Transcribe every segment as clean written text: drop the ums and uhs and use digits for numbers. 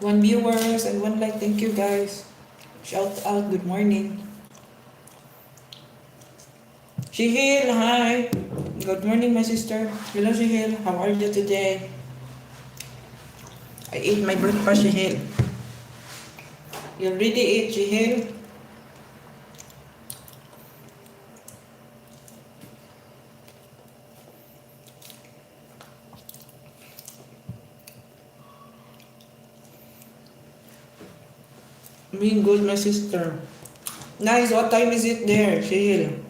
1 viewers and 1 like. Thank you guys. Shout out. Good morning. Shihil, hi. Good morning, my sister. Hello, Shihil. How are you today? I ate my breakfast, Shihil. You already ate, Shihil? Being good, my sister. Nice. What time is it there, Shihil?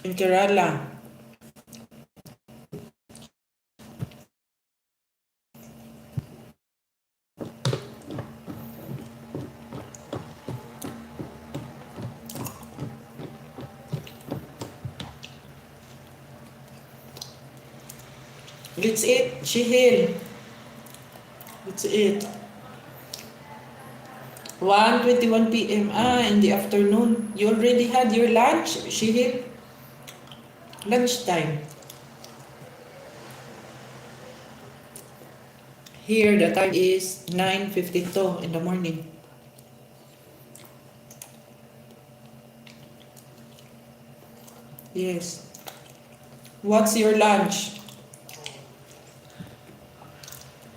In Kerala. Let's eat, Shihil. Let's eat. 1:21 p.m. In the afternoon. You already had your lunch, Shihil? Lunchtime. Here, the time is 9:52 in the morning. Yes. What's your lunch?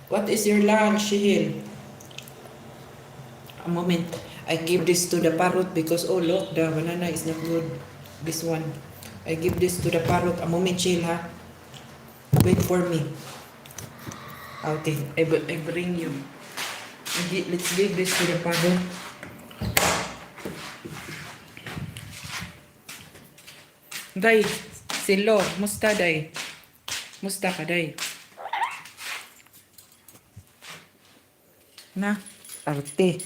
What is your lunch, Shihil? A moment. I give this to the parrot because, oh look, the banana is not good. This one. I give this to the parrot. A moment, chill, ha? Wait for me. Okay, I bring you. Let's give this to the parrot. Day, silo. Musta, day? Musta ka, day? Na, arte.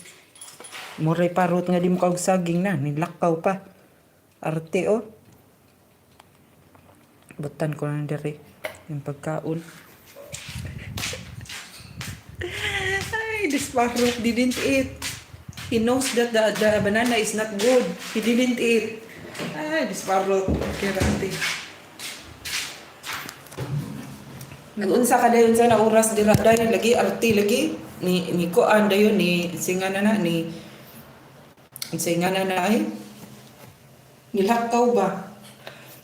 Muray parot nga di mo kag saging na. Nilakaw pa. Arte, oh. Butan ko na diri. Yung pagkaon. Ay, this parrot didn't eat. He knows that the banana is not good. He didn't eat. Ay, this parrot. Okay, arte. Nag-unsa ka dayon sa na oras dira dayon lagi arte lagi ni kuan dayon ni singana na ni singana na ay nilakaw ba.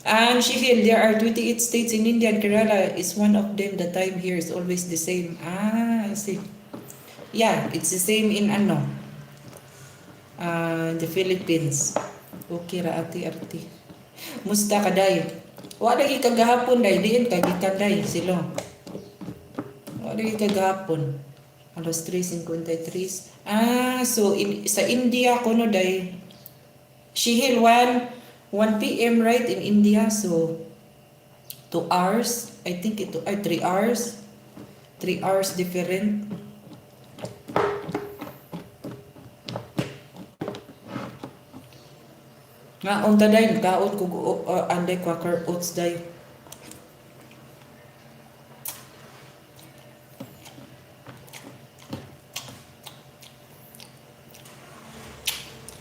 And Shihil, there are 28 states in India and Kerala is one of them. The time here is always the same. I see. Yeah, it's the same in the Philippines. Okay ra ati. Musta ka day? Wa lagi kagahapon day, diin kay gikan day silo. Wa lagi kagahapon. Alas 3:53. So sa India kuno day. Shihil 1 p.m. right in India, so 2 hours. I think ito ay 3 hours. 3 hours different. Nga unta day kaon ko anday quaker oats day.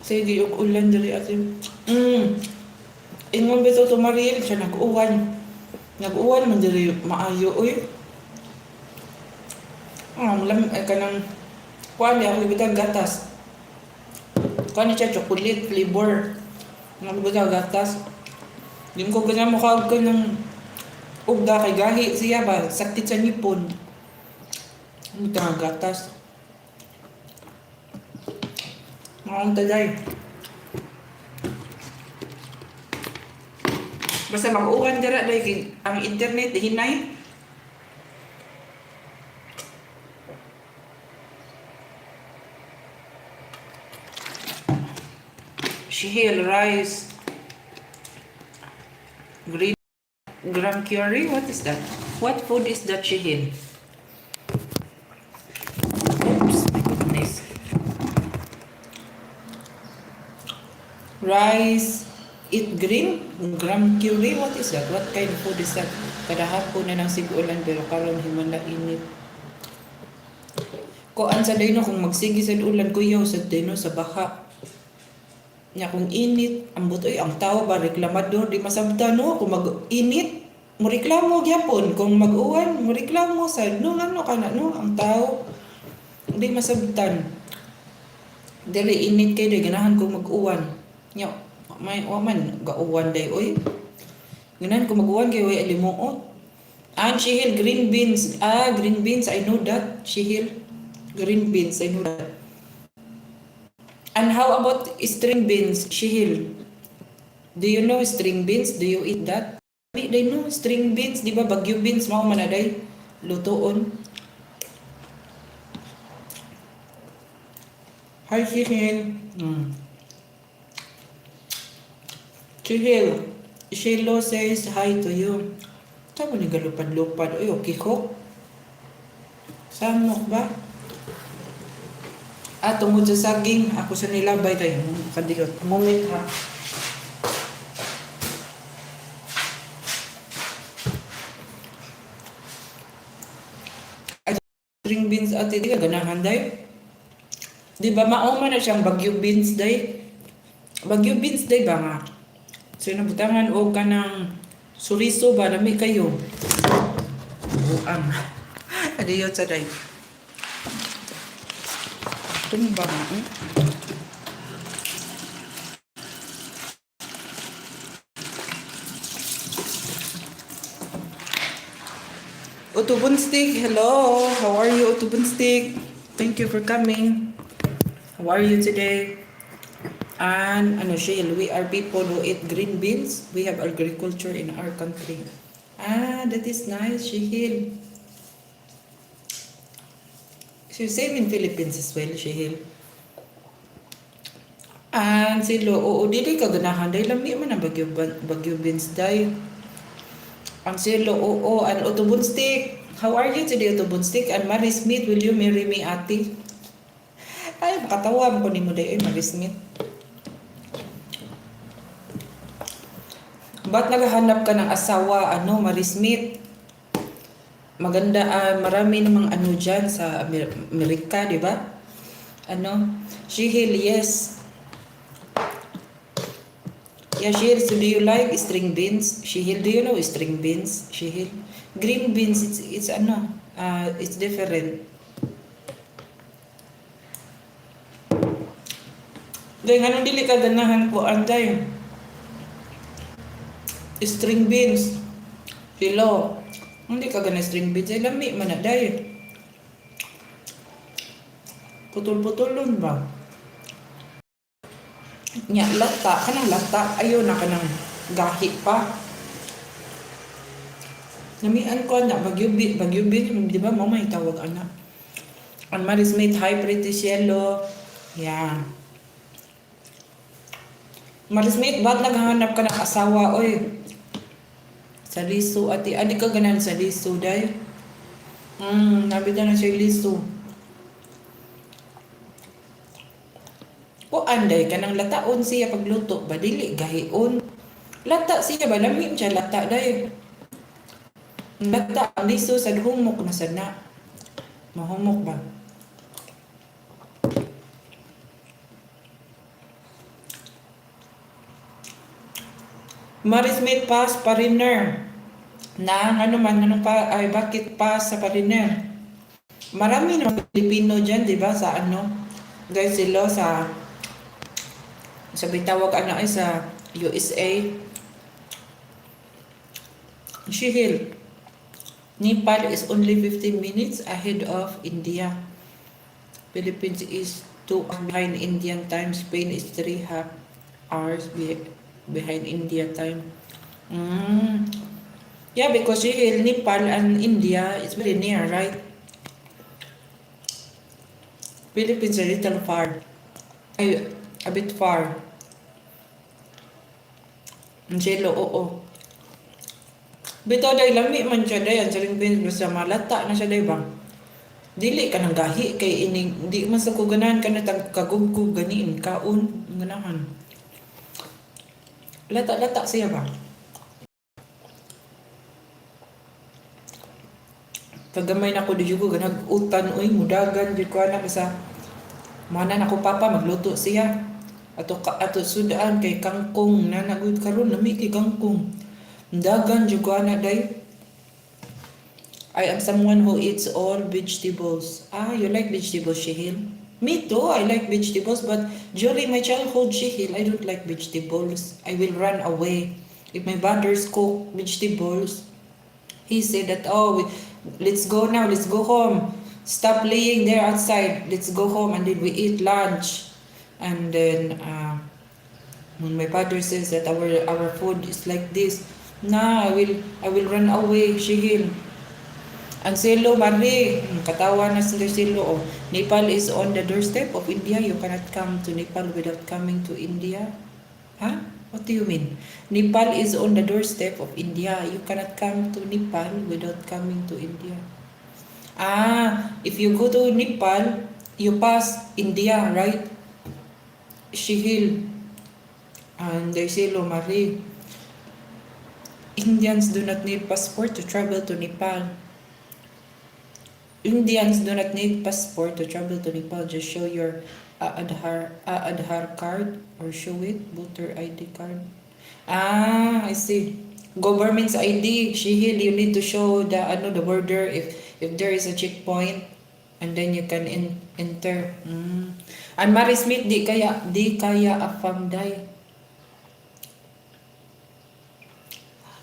Sige og ulan diri atin. Ingon bito to Mariel siya nag-uwan. Nag-uwan man diri maayo oy. Lam kanang kuan ako bitang gatas. Kuan siya chocolate flavor. Nagbitaw gatas. Din ko ganyan mukha ko ng ugda kay gahi siya ba sakit sa nipon. Bitang gatas. Ang taday. Basta mag-uwan dira dahil ang internet hinay. Shihil rice. Green gram curry. What is that? What food is that, Shihil? Oops, my goodness. Rice. Eat green? Gram curry? What is that? What kind of food is that? Kada hapon na ng sigulan pero karon himan na init. Kuan sa dayno kung magsigi sa ulan kuyaw sa dayno sa baha. Nya kung init, ambot oy ang tao ba reklamador di masabta no kung mag-init mo reklamo gyapon kung mag-uwan mo reklamo sa no ano kana no ang tao di masabtan. Dili init kay day ganahan ko mag-uwan. Nya may waman gauwan day oy. Ganahan ko mag-uwan kay way alimuot. And Shihil, green beans. Green beans, I know that. Shihil, green beans, I know that. And how about string beans, Shihil? Do you know string beans? Do you eat that? They know string beans, di ba? Bagyo beans, mao manaday. Lutoon. Hi, Shihil. Shihil, Shilo says hi to you. Saan mo ni galupad-lupad? Uy, okay ko. Samok ba? Tungod sa saging, ako sa nilabay tayo. Kadilot. Moment ha. String beans ati, di ka ganahan day. Di ba mauma na siyang bagyo beans day? Bagyo beans day ba nga? So nabutangan o ka ng suriso ba? Nami kayo. Buang. Adiyot sa day. Ito ba nga? Utubon Stick, hello. How are you, Utubon Stick? Thank you for coming. How are you today? And Shale, we are people who eat green beans. We have agriculture in our country. That is nice, Shihil. So same in Philippines as well, Shihil. And silo, dili ka ganahan dahil lami man ang bagyo beans dahil. Ang silo, and Utubon Stick. How are you today, Utubon Stick? And Mary Smith, will you marry me, ate? Ay, makatawa ko ni mo dahil, Mary Smith. Ba't naghahanap ka ng asawa, Mary Smith? Maganda, marami namang dyan sa Amerika, di ba? Shihil, yes. Yeah, Shihil, so do you like string beans? Shihil, do you know string beans? Shihil? Green beans, it's different. Dahil anong dili ka ganahan ko, anday? String beans. Hello. Hindi ka gana string beans. Ay lami man na dahil. Putol-putulon ba? Nya, lata. Kanang lata. Ayaw na kanang gahi pa. Namian ko na. Bagyo beans. Di ba mamay tawag anak? And Mary Smith, hi pretty yellow. Yeah. Mary Smith, ba't naghahanap ka ng asawa? Oy. Sa liso, ati. Adi ka ganan sa liso, day? Nabita na siya liso. O anday ka ng lataon siya pagluto. Badili, gahion. Lata siya ba? Lamim siya lata, day. Lata, ang liso sa humok na sana. Mahumok ba? Mary Smith, pass pariner. Bakit pass sa pariner? Marami ng Pilipino dyan, di ba? Sa guys, sila sa bitawag sa USA. Shihil, Nepal is only 15 minutes ahead of India. Philippines is 2 hours behind Indian time. Spain is 3.5 hours behind India time. Yeah, because Nepal and India is very near, right? Philippines are a little far. A bit far. Angelo, oo. Bito day lami man siya day. Ang saling basta malata na siya day bang. Dili ka nang gahi kay hindi man sa kuganan ka na kagugkug ganiin kaon ganahan. Lata siya ba? Kagamay na ko di ko ganag-utan uy mudagan di ko anak sa mana na ko papa magluto siya. Ato sudaan kay kangkong na nagud karon nami kay kangkong. Dagan di ko anak day. I am someone who eats all vegetables. Ah, you like vegetables, Shihil? Me too, I like vegetables, but during my childhood, Shihil, I don't like vegetables. I will run away. If my brothers cook vegetables, he said that, oh, let's go now, let's go home. Stop playing there outside. Let's go home, and then we eat lunch. And then when my father says that our food is like this, nah, I will run away, Shihil. Ang Silo, Marie, katawa na sila Silo. Oh, Nepal is on the doorstep of India. You cannot come to Nepal without coming to India. Huh? What do you mean? Nepal is on the doorstep of India. You cannot come to Nepal without coming to India. Ah, if you go to Nepal, you pass India, right? Shihil and Silo, Marie. Indians do not need passport to travel to Nepal. Indians do not need passport to travel to Nepal. Just show your Aadhaar card or show it, voter ID card. Ah, I see. Government's ID, Shihil, you need to show the border if there is a checkpoint, and then you can enter. And Mary Smith, di kaya afamday.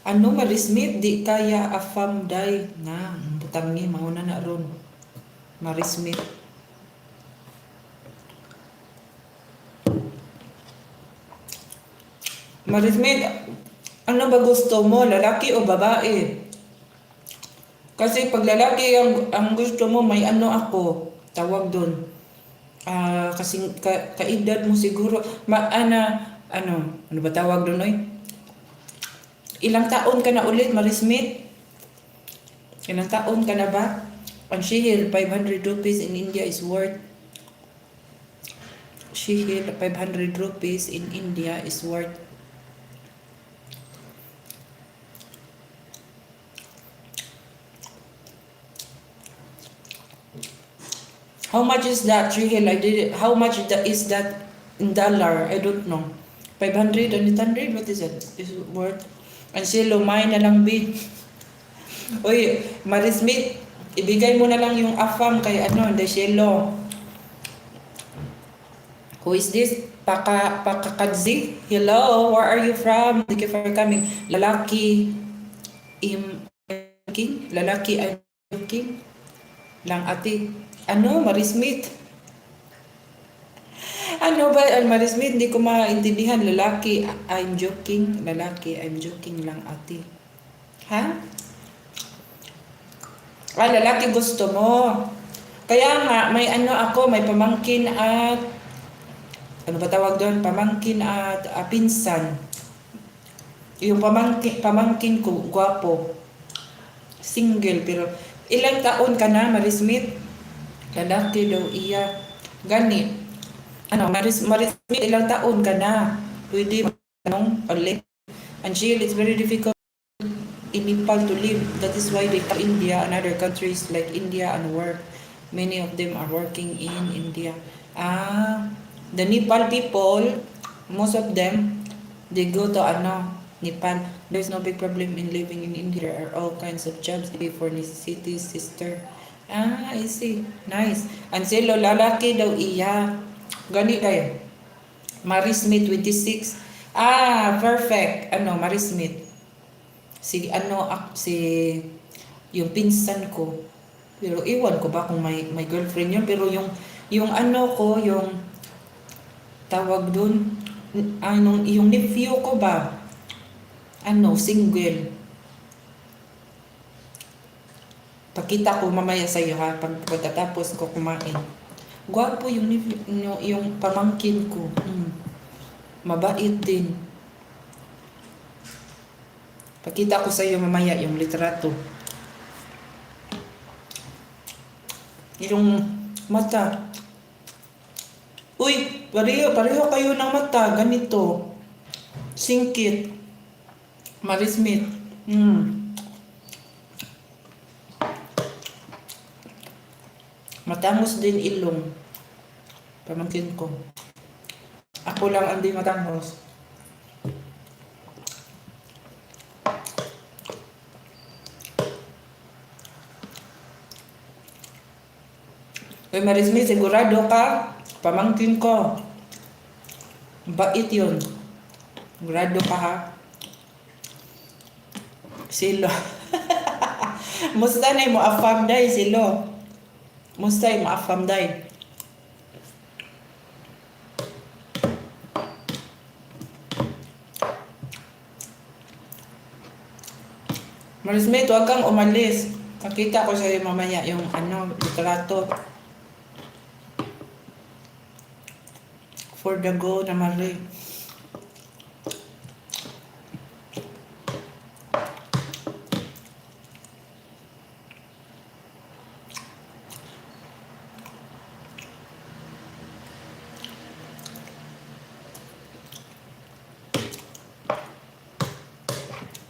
Ano Mary Smith, di kaya afamday na butang ni mauna na ron. Mary Smith. Mary Smith, ano ba gusto mo, lalaki o babae? Kasi pag lalaki ang gusto mo, may ano ako, tawag doon. Kasi kaedad mo siguro, ano ba tawag doon, oy? Ilang taon ka na ulit, Mary Smith? Ilang taon ka na ba? Ang Shihil, 500 rupees in India is worth. Shihil, 500 rupees in India is worth. How much is that, Shihil? How much is that in dollar? I don't know. 500 and 800? What is it? Is it worth? Ang Shilo, may na lang bid. Uy, Mary Smith, ibigay mo na lang yung afam kay the Shilo. Who is this? Pakakadzi? Hello, where are you from? Thank you for coming. Lalaki, lalaki, I'm joking. Lang ate. Mary Smith? Ano ba, Mary Smith? Hindi ko maintindihan. Lalaki, I'm joking. Lalaki, I'm joking lang ate. Ha? Lalaki gusto mo. Kaya nga, may may pamangkin at, ano ba tawag doon? Pamangkin at pinsan. Yung pamangkin ko, gwapo. Single, pero ilang taon ka na, Mary Smith? Lalaki daw iya. Gani. Mary Smith, ilang taon ka na? Pwede ulit. And Jill, it's very difficult in Nepal to live. That is why they come India and other countries like India and work. Many of them are working in India. The Nepal people, most of them, they go to Nepal. There's no big problem in living in India. There are all kinds of jobs for necessity, sister. I see. Nice. And silo, lalaki daw iya. Gani kayo. Mary Smith, 26. Perfect. Mary Smith. Si yung pinsan ko. Pero iwan ko ba kung may girlfriend yun. Pero yung yung tawag dun, yung nephew ko ba, single. Pakita ko mamaya sa'yo ha, pagkatapos ko kumain. Gwapo yung pamangkin ko. Mabait din. Pakita ko sa'yo mamaya yung litrato. Yung mata. Uy, pareho kayo ng mata. Ganito. Singkit. Mary Smith. Matangos din ilong. Pamangkin ko. Ako lang ang di matangos. Uy, Marismi, sigurado ka? Pamangkin ko. Bait yun. Sigurado ka ha? Silo. Musta na mo afam day, silo. Musta mo afam day. Marismi, huwag kang umalis. Nakita ko sa'yo mamaya yung litrato. For the go na mali.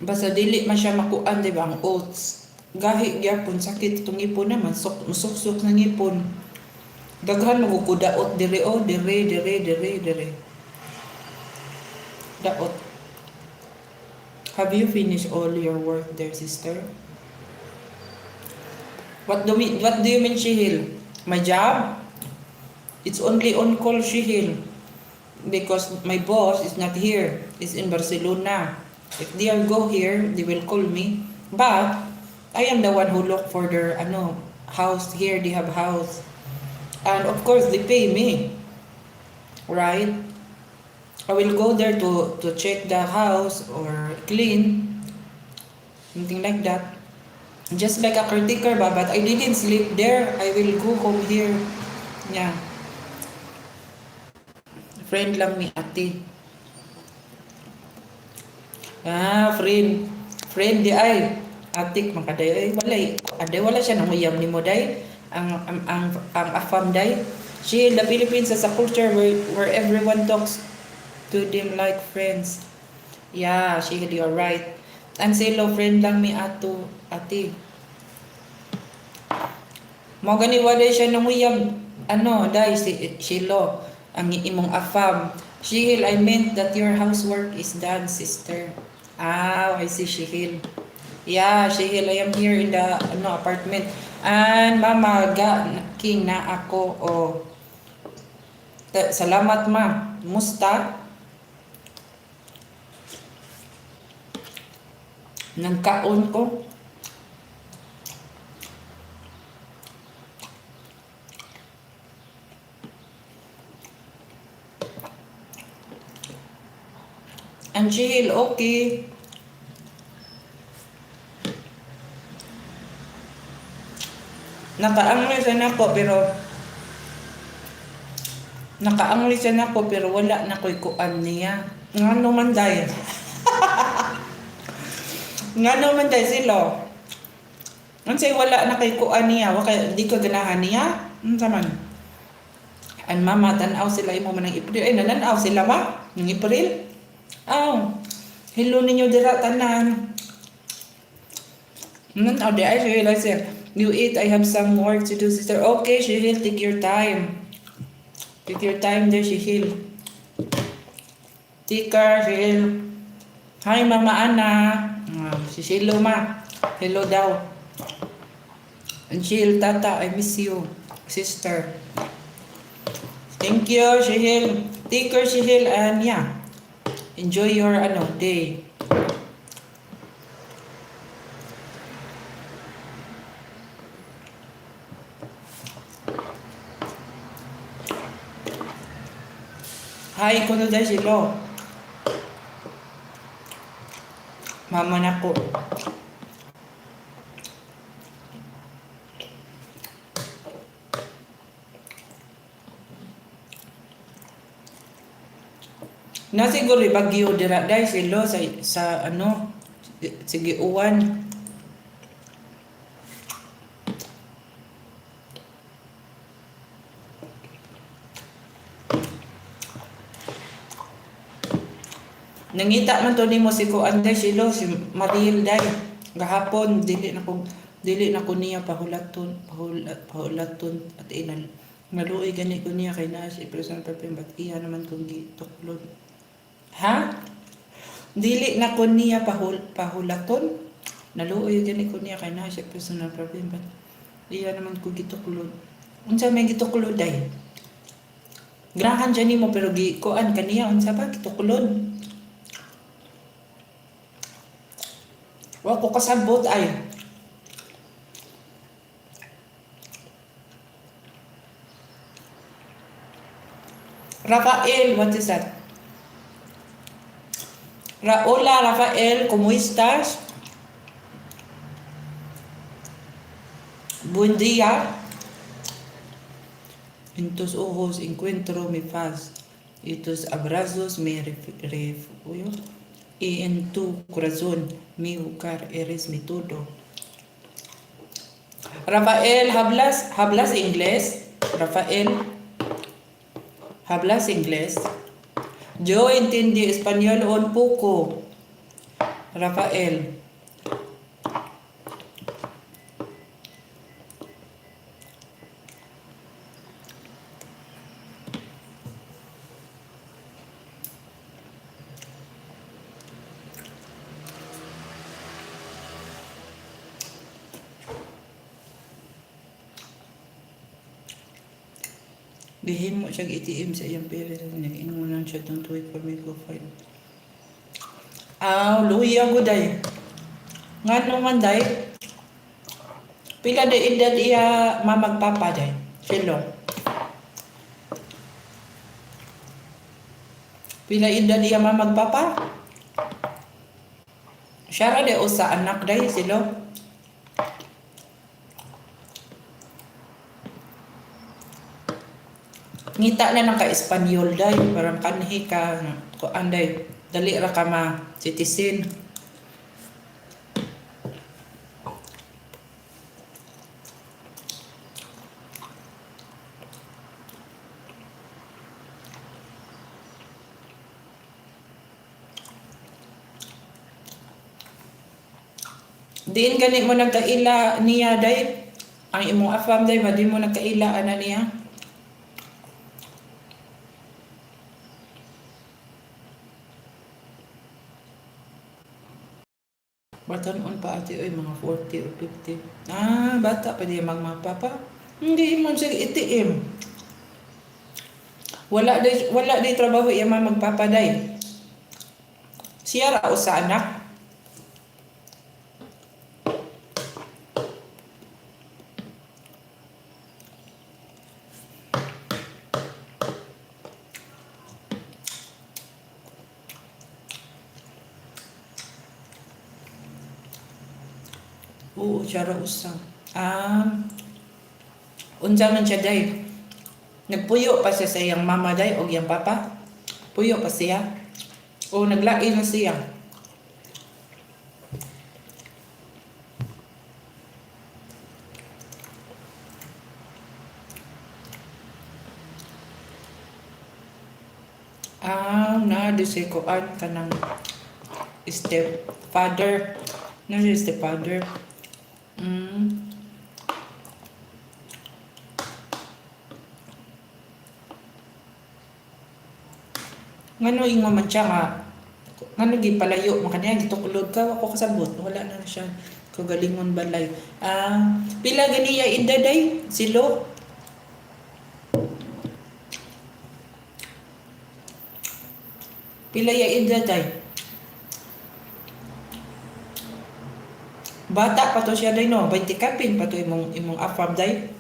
Basta dili man siya makuan, di ba, ang oats. Gahi gyapon, sakit itong ipon naman, musuksok ng ipon. Daghan magukudaot dire o, dire. Daot. Have you finished all your work there, sister? What do you mean, Shihil? My job? It's only on call, Shihil. Because my boss is not here. He's in Barcelona. If they go here, they will call me. But I am the one who look for their house here. They have house, and of course they pay me, right? I will go there to check the house or clean, something like that. Just like a caretaker, but I didn't sleep there. I will go home here. Yeah. Friend lang ni ate. Friend. Friend di ay. Atik makaday ay wala siya nang uyam ni mo day. Ang afam day. She the Philippines as a culture where everyone talks to them like friends. Yeah, she you're right. And silo friend lang mi ate. Mo gani wala siya nang uyam day silo ang imong afam. Shihil, I meant that your housework is done, sister. I see, Shihil. Yeah, Shihil, I am here in the apartment. And mama, king na ako. Salamat ma. Musta? Nagkaon ko. And Shihil, okay. Nakaangli siya na ko pero wala na ko'y kuan niya. Nga naman dahil. Nga naman dahil sila. Ansay wala na kay kuan niya. Di ka ganahan niya. Saman. Ang mama, tanaw sila imo man ng April. Nananaw sila ba? Ng April? Hello ninyo dira tanan. Nananaw di ay Shihil, I said, you eat, I have some work to do, sister. Okay, Shihil, take your time. Take your time there, Shihil. Tika, Shihil. Hi, Mama Ana. Si Shilo ma. Hello daw. And Shihil, tata, I miss you, sister. Thank you, Shihil. Take care, Shihil, and yeah. Enjoy your day. Hi, kuno dahil sila. Mama na ko. Na siguro bagyo dira dahil sila sa sige uwan. Nangita man to nimo si kuan day silo si Maril day gahapon dili na ko niya pahulaton at inal maluoy gani ko niya kay naa si President Perpin bat iya naman kung gituklod ha dili na ko niya pahulaton naluoy gani ko niya kay naa si President Perpin bat iya naman kung gituklod Unsa may gituklod day? Grahan dyan nimo pero kuan kaniya unsa ba gituklod? Wa ko kasabot ay. Rafael, what is that? Hola Rafael, ¿cómo estás? Buen día. En tus ojos encuentro mi paz y tus abrazos me refugio. Y en tu corazón mi hogar eres mi todo. Rafael, ¿hablas inglés? Rafael, ¿hablas inglés? Yo entendí español un poco. Rafael. Bihin mo siyang ATM sa iyang pera. Nag-inunan siya itong tuwid for me go find. Luya ko day. Nga naman day. Pila day edad iya mamagpapa day. Silo. Pila edad iya mamagpapa? Siya ra day usa anak day silo. Ngita na ng ka-Espanyol day, parang kanhi ka, kuan day, dali ra ka ma-citizen. Diin gani mo nagkaila niya day, ang imong afam day, di mo nagkaila ana niya. Batanon pa ati oy mga 40 or 50. Bata pa di magmapapa. Hindi mo siya ATM. Wala day trabaho iya magpapaday. Siya ra usa anak. Oo, siya ra usa. Unsa man siya day? Nagpuyo pa siya sa iyang mama day o iyang papa? Puyo pa siya? O naglain na siya? Na di si kuan kanang stepfather. Na si stepfather. Ngano ingon man siya nga ngano gipalayo man kaniya gitukulod ka ako kasabot wala na siya kagalingon balay. Pila ganiya edad day silo? Pila ya edad day? Bata pa to siya day no, 20 kapin pa to imong afam day.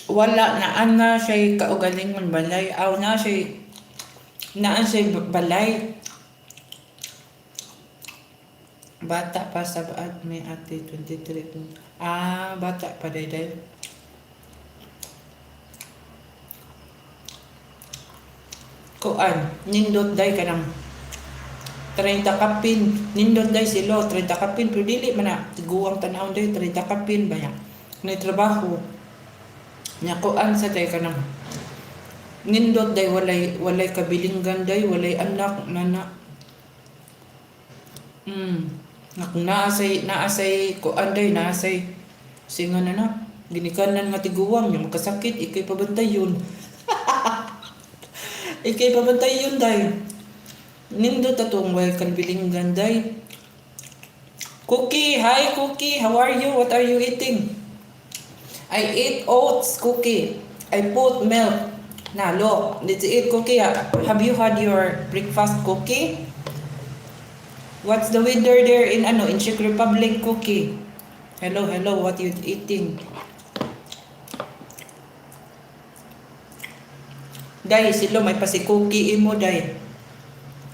Wala na siya kaugalingon balay. Na siya balay. Bata pa sa baad may ate 23. Bata pa day. Kuan, nindot day ka ng 30 kapin. Nindot day silo, 30 kapin. Pero dili man na, tiguang tanawon day, 30 kapin ba yan? May trabaho. Nya kuan sa day ka ng nindot day, walay kabilinggan day, walay anak, nana. Naasay kuan day, naasay singa na. Ginikanan nga tiguwang niya, makasakit, ikay pabantay yun. Ikay pabantay yun, day. Nindot atong way kalbilinggan, day. Cookie, hi Cookie, how are you? What are you eating? I eat oats, Cookie. I put milk. Now look, let's eat, Cookie. Have you had your breakfast, Cookie? What's the weather there in Czech Republic, Cookie? Hello, what you eating? Day, silo may pa si Cookie imo, day.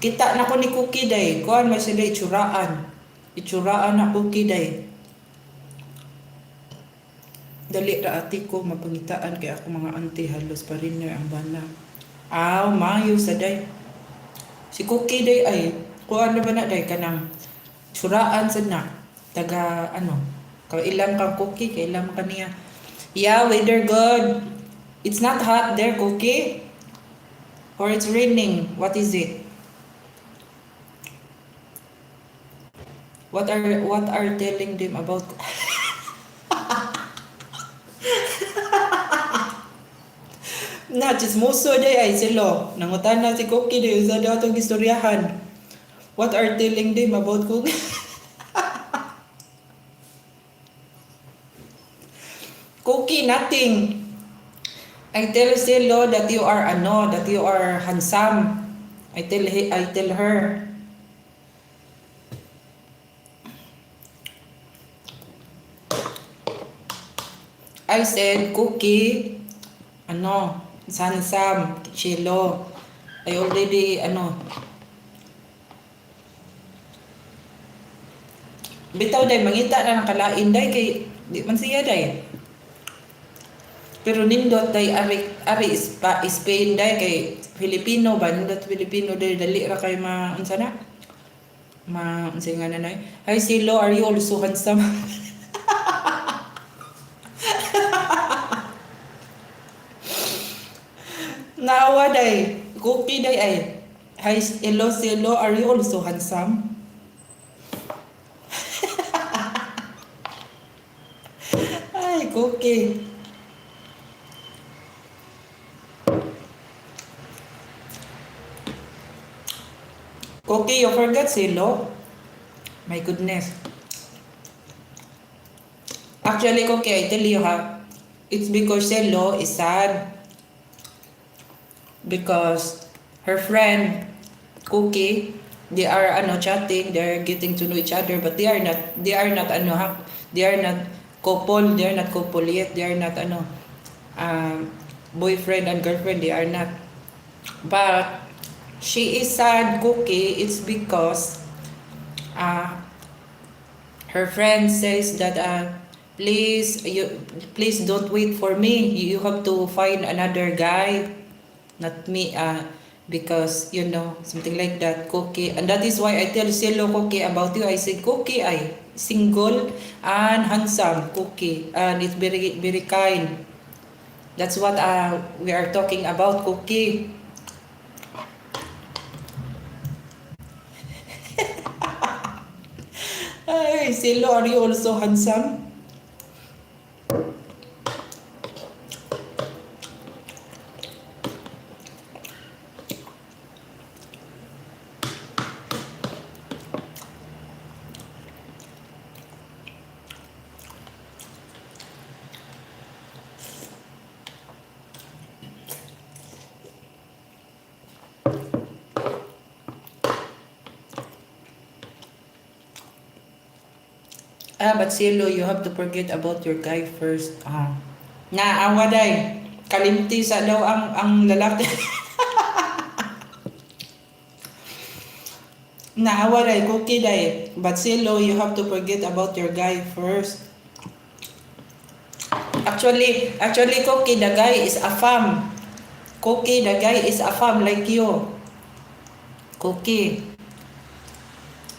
Kita na ko ni Cookie, day. Kuhan may sila itsuraan. Itsuraan na Cookie, day. Dali ra ati ko mapangitaan kay ako mga auntie halos pariner ang bana. Mayo sa day. Si Cookie, day ay kuan na ba na, day kanang tsuraan sad na. Taga ilang kang Cookie, kay ilang ka niya. Yeah, weather good. It's not hot there, Cookie. Or it's raining. What is it? What are telling them about? Na chismoso day ay silo. Nangutan na si Cookie day usa daw tong istoryahan. What are telling them about Cookie? Cookie, nothing. I tell Silo that you are handsome. I tell her. I said, Cookie, handsome, Silo. I already, bitaw day, mangita na nakalain day, kay, di man siya day. Pero nindot day, ari Spain day, kay Filipino ba, nindot Filipino day, dali ra kay unsa na? Unsa nga na. Hi Silo, are you also handsome? Naawa day, Cookie day ay. Hi hello Silo, are you also handsome? Ay, Cookie. Cookie, you forgot Silo? My goodness. Actually, Cookie, I tell you it's because Silo is sad. Because her friend, Cookie, they are chatting, they're getting to know each other, but they are not couple, they are not couple yet, they are not boyfriend and girlfriend, they are not. But she is sad, Cookie, it's because her friend says that please don't wait for me, you have to find another guy, not me, because something like that, Cookie. And that is why I tell Silo, Cookie, about you. I said, Cookie ay single and handsome, Cookie, and it's very very kind. That's what we are talking about, Cookie. Ay, Silo, are you also handsome? But Silo, you have to forget about your guy first. Naawa day. Kalimti sa daw ang lalaki. Naawa day, Cookie day. But Silo, you have to forget about your guy first. Actually, Cookie, the guy is a fam. Cookie, the guy is a fam like you. Cookie.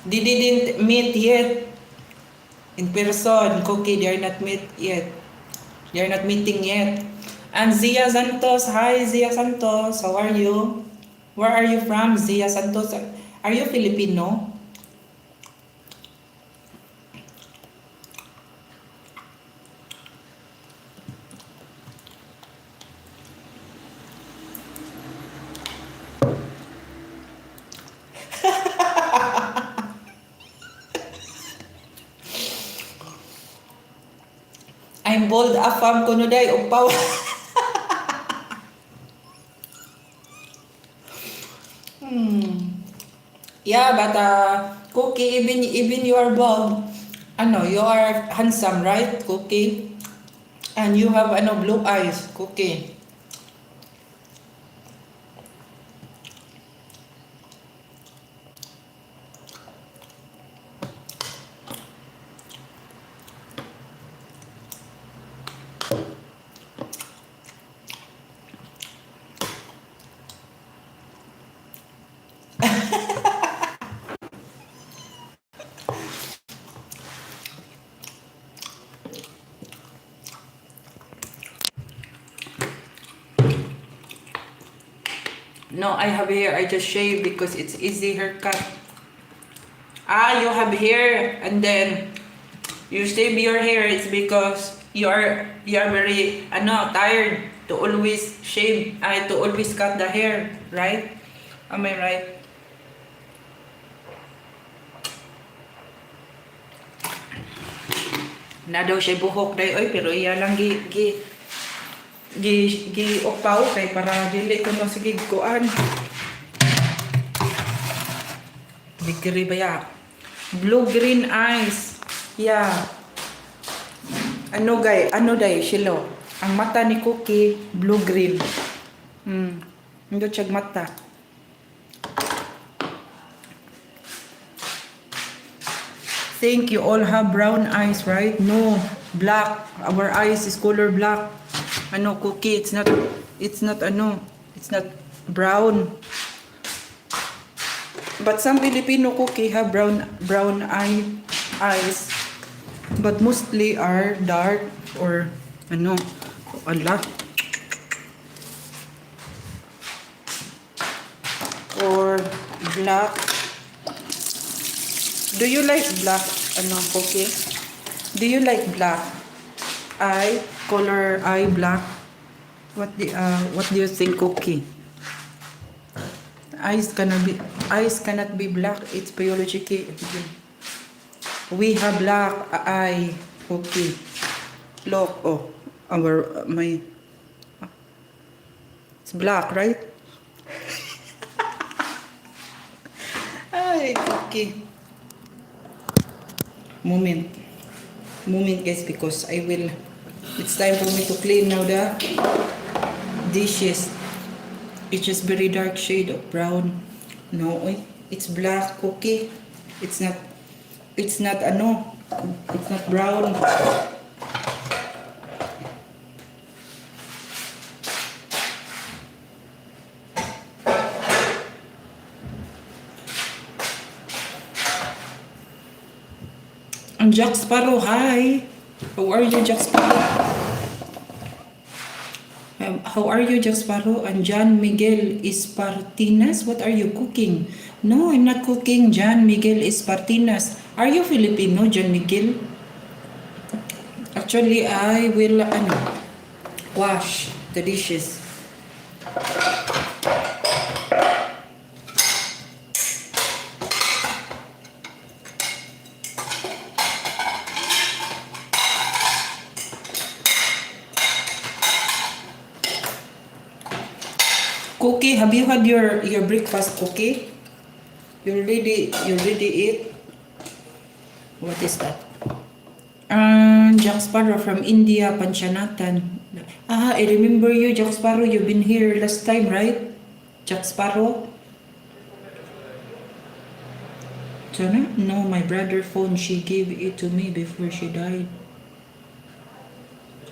They didn't meet yet. In person, Cookie, they are not meet yet. They are not meeting yet. And Zia Santos, hi Zia Santos, how are you? Where are you from, Zia Santos? Are you Filipino? bold afam ko no day, upaw. Yeah, but Cookie, even you are bald, you are handsome, right, Cookie? And you have blue eyes, Cookie. No, I have hair. I just shave because it's easy haircut. You have hair and then you shave your hair. It's because you are very tired to always shave. To always cut the hair, right? Am I right? Na daw siya buhok day oy, pero iya lang gi upaw kay para dili ko no sige kuan. Bigri ba ya? Blue green eyes. Yeah. Ano day shilo. Ang mata ni Cookie blue green. Ndo siya mata. Think you all have brown eyes, right? No, black. Our eyes is color black. Cookie, it's not brown. But some Filipino Cookie have brown eyes. But mostly are dark or ala. Or black. Do you like black, Cookie? Do you like black? Color eye black? What do you think, Cookie? Eyes cannot be black. It's biological. We have black eye, Cookie. Look, it's black, right? Ay, Cookie. Moment guys, because it's time for me to clean now the dishes. It's just very dark shade of brown. No, it's black, Cookie. It's not brown. And Jack Sparrow, hi. How are you, Jack Sparrow? How are you, Jack Sparrow? And John Miguel Espartinas, what are you cooking? No, I'm not cooking. John Miguel Espartinas. Are you Filipino, John Miguel? Actually, I will wash the dishes. Cookie, have you had your breakfast, Cookie? You already eat? What is that? Jack Sparrow from India, Panchanatan. I remember you, Jack Sparrow. You've been here last time, right? Jack Sparrow? Sana? No, my brother phone. She gave it to me before she died.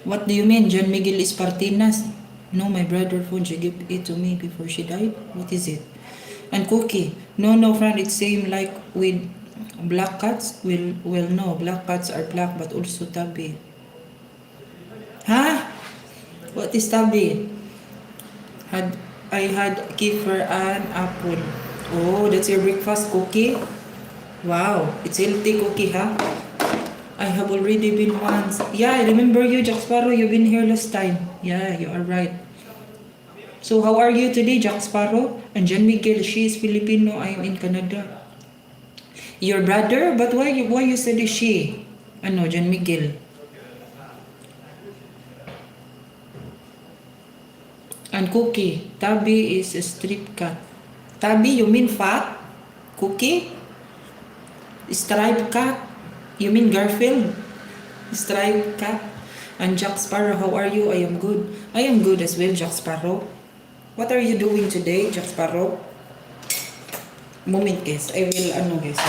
What do you mean, John Miguel Espartinas? No, my brother phone. She gave it to me before she died. What is it? And Cookie? No, friend. It's same like with black cats. Well, no. Black cats are black, but also tabby. Huh? What is tabby? I had kefir and apple. Oh, that's your breakfast, Cookie? Wow, it's healthy, Cookie, huh? I have already been once. Yeah, I remember you, Jack Sparrow. You've been here last time. Yeah, you are right. So how are you today, Jack Sparrow? And John Miguel, she is Filipino. I am in Canada. Your brother? But why you said she? John Miguel? And Cookie, Tabi is a strip cat. Tabi, you mean fat? Cookie, striped cat. You mean Garfield? Striped cat. And Jack Sparrow, how are you? I am good. I am good as well, Jack Sparrow. What are you doing today, Jack Sparrow? Moment guys, I will guys.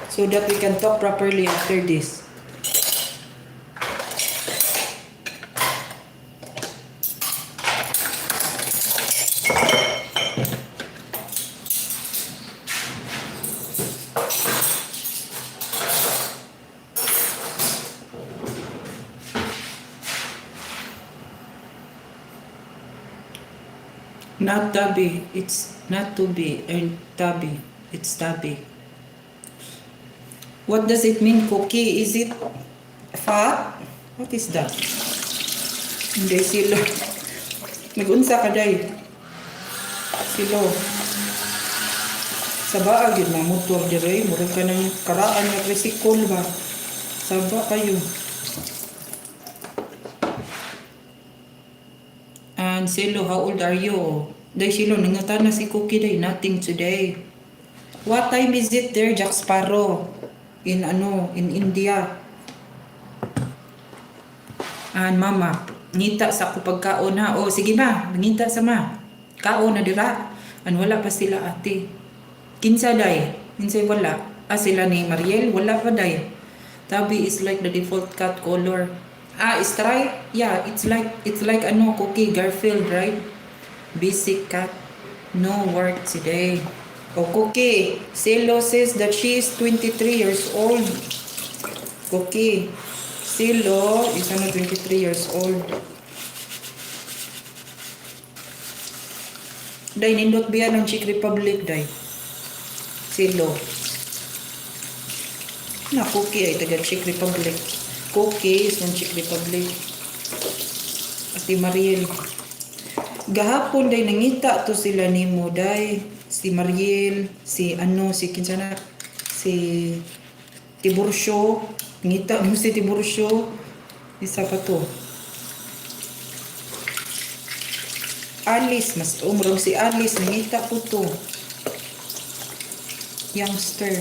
So that we can talk properly after this. Not Tabi, it's not to be, and Tabi, it's Tabi. What does it mean, Cookie? Is it fat? What is that? Hindi, silo. Nag-unsa ka, day. Silo. Saba, agad na motor dire. Murag ka ng karaan na tricycle ba? Saba kayo. And Silo, how old are you? Day Silo, nangatan na si Cookie day. Nothing today. What time is it there, Jack Sparrow? In India. And Mama, ngita sa ako pagkaon ha. O sige ma, ngita sa ma. Kaon na dira. And wala pa sila ate. Kinsa day? Kinsay wala. Sila ni Mariel, wala pa day. Tabi is like the default cat color. Stripe? Yeah, it's like Cookie, Garfield, right? Basic cat. No work today. Cookie, Silo says that she is 23 years old. Cookie, Silo is 23 years old. Day, nindot biya ng Czech Republic, day. Silo. Na, Cookie ay taga Czech Republic. Cookie is ng Czech Republic. Ate Mariel. Gahapon day nangita to sila ni mo day. Si Mariel, si Kinsana, si Tiburcio. Ngita mo si Tiburcio. Isa pa to. Alice, mas umrong si Alice. Nangita po to. Youngster.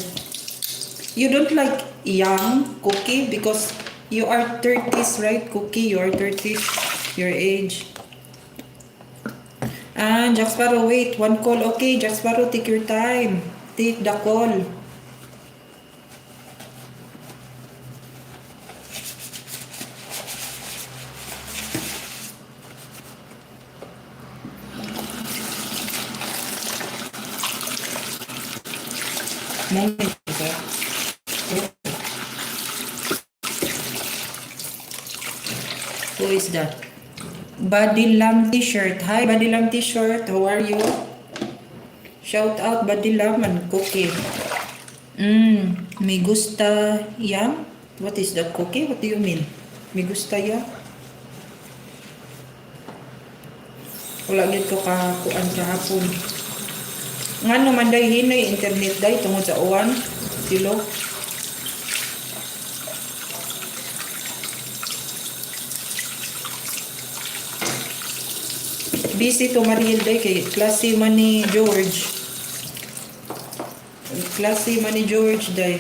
You don't like young, Cookie, because you are 30s, right, Cookie? You are 30s, your age. And Jack Sparrow, wait, one call. Okay, Jack Sparrow, take your time. Take the call. Moment. Who is that? Badilam T-shirt. Hi, Badilam T-shirt. How are you? Shout out Badilam and Cookie. Me gusta ya? What is that, Cookie? What do you mean? Me gusta ya? Wala gid ko kuan kahapon. Ngano man day hinay internet day tungod sa uwan. Silo. Busy to Mariel day kay klase man ni George. Klase man ni George day.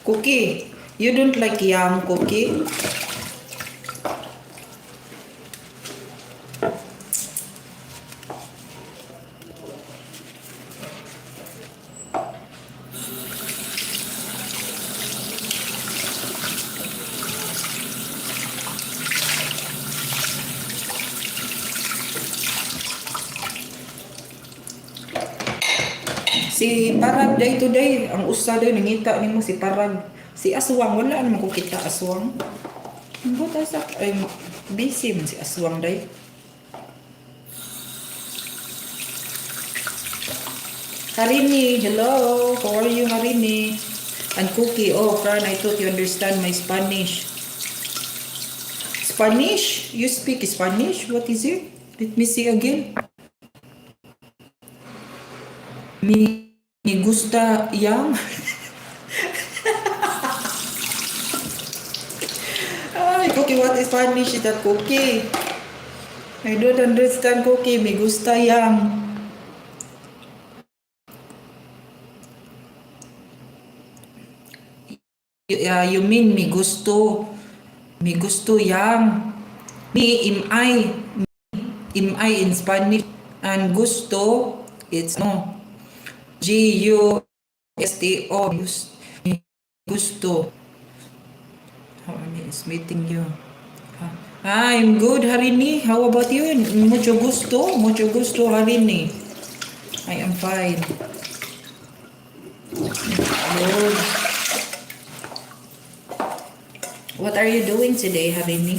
Cookie, you don't like yam, Cookie? Si Parag day to day, ang usa day nangita nimo si Parag. Si Aswang wala naman ko kita Aswang. Buta sa busy man si Aswang day. Harini, hello. How are you, Harini? And Cookie, oh Fran, I thought you understand my Spanish. Spanish? You speak Spanish? What is it? Let me see again. Me gusta yang. Cookie, what is Spanish is that Cookie? I don't understand Cookie. Me gusta yang. You mean me gusto. Me gusto yang. Me, im I in Spanish. And gusto, it's no. Gusto. Gusto. How is meeting you? I'm good, Harini. How about you? Mucho gusto, Harini. I am fine. Good. What are you doing today, Harini?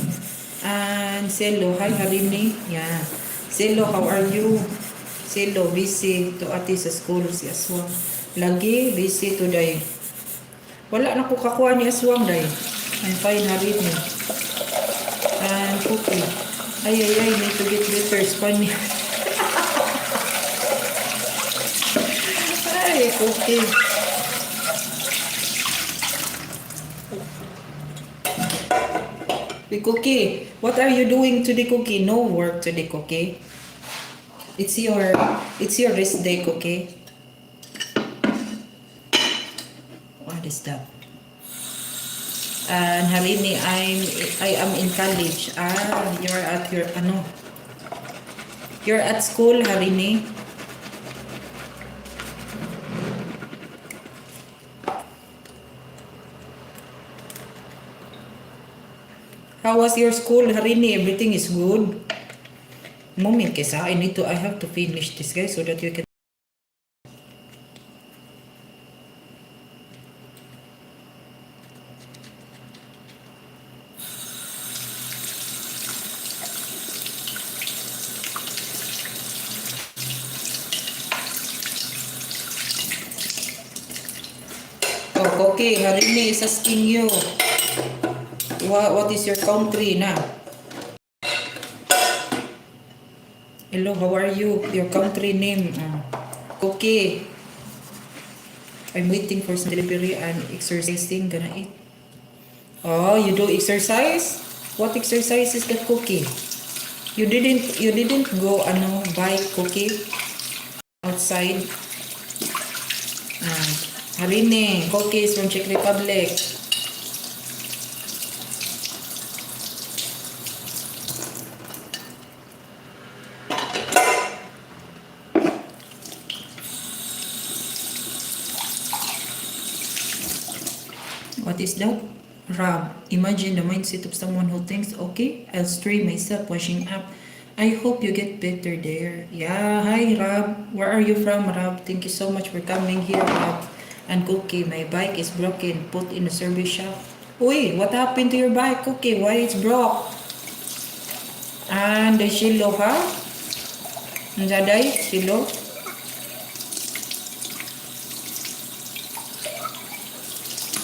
And Selo, hi Harini. Yeah. Selo, how are you? Selo, busy to ati sa school si Aswang. Lagi, busy today. Wala na ko kakuha ni Aswang, day. I'm fine, Harini. And Cookie. Ay, need to get better Spanish. Ay, Cookie. The Cookie, what are you doing today, Cookie? No work today, Cookie. It's your rest day, Cookie. What is that? And Harini, I am in college. You're at your You're at school, Harini. How was your school, Harini? Everything is good. Moment kesa, I have to finish this, guys, so that you can. Oh, okay, Harini is asking you. What is your country na? Hello, how are you? Your country name? Okay. I'm waiting for some delivery and exercising. Gonna eat. Oh, you do exercise? What exercise is that, Cookie? You didn't go buy Cookie outside. Harini, Cookie is from Czech Republic. What is that? Rob, imagine the mindset of someone who thinks, okay, I'll strain myself washing up. I hope you get better there. Yeah, hi Rob. Where are you from, Rob? Thank you so much for coming here, Rob. And Cookie, my bike is broken. Put in a service shop. Uy, what happened to your bike, Cookie? Why it's broke? And the Shilo, ha? Njaday, Shilo?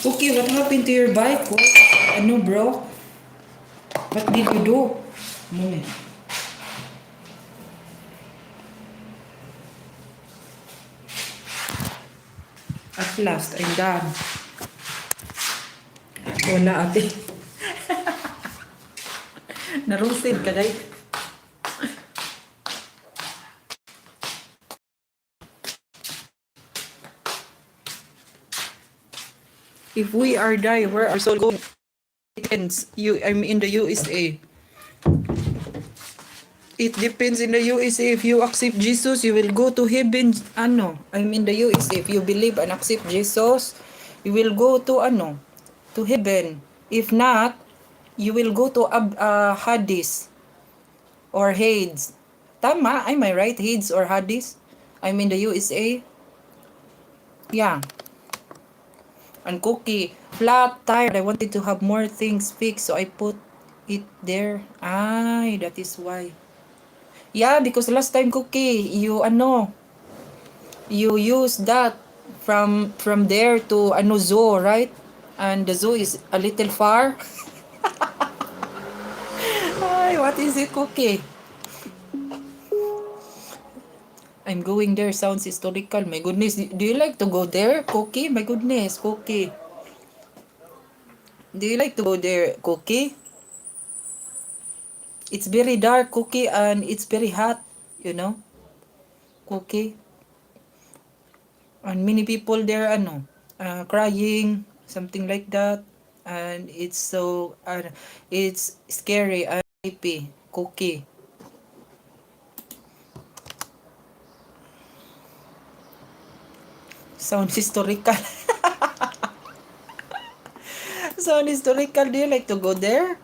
Okay, what happened to your bike? What? Bro? What did you do? Moment. At last, I'm done. Wala, ate. Naroasted ka, day. If we are die, where our soul going? Depends. I'm in the USA. It depends in the USA. If you accept Jesus, you will go to heaven. I'm in the USA. If you believe and accept Jesus, you will go to to heaven. If not, you will go to Hades or Hades. Tama? Am I right? Hades or Hades? I'm in the USA. Yeah. And Cookie, flat tire. I wanted to have more things fixed, so I put it there. Ay, that is why. Yeah, because last time, Cookie, you use that from there to zoo, right? And the zoo is a little far. Ay, what is it, Cookie? I'm going there. Sounds historical. My goodness. Do you like to go there, Cookie? My goodness, Cookie. Do you like to go there, Cookie? It's very dark, Cookie, and it's very hot, you know, Cookie. And many people there, crying, something like that. And it's so, it's scary and creepy, Cookie. Sound historical. Sound historical. Do you like to go there?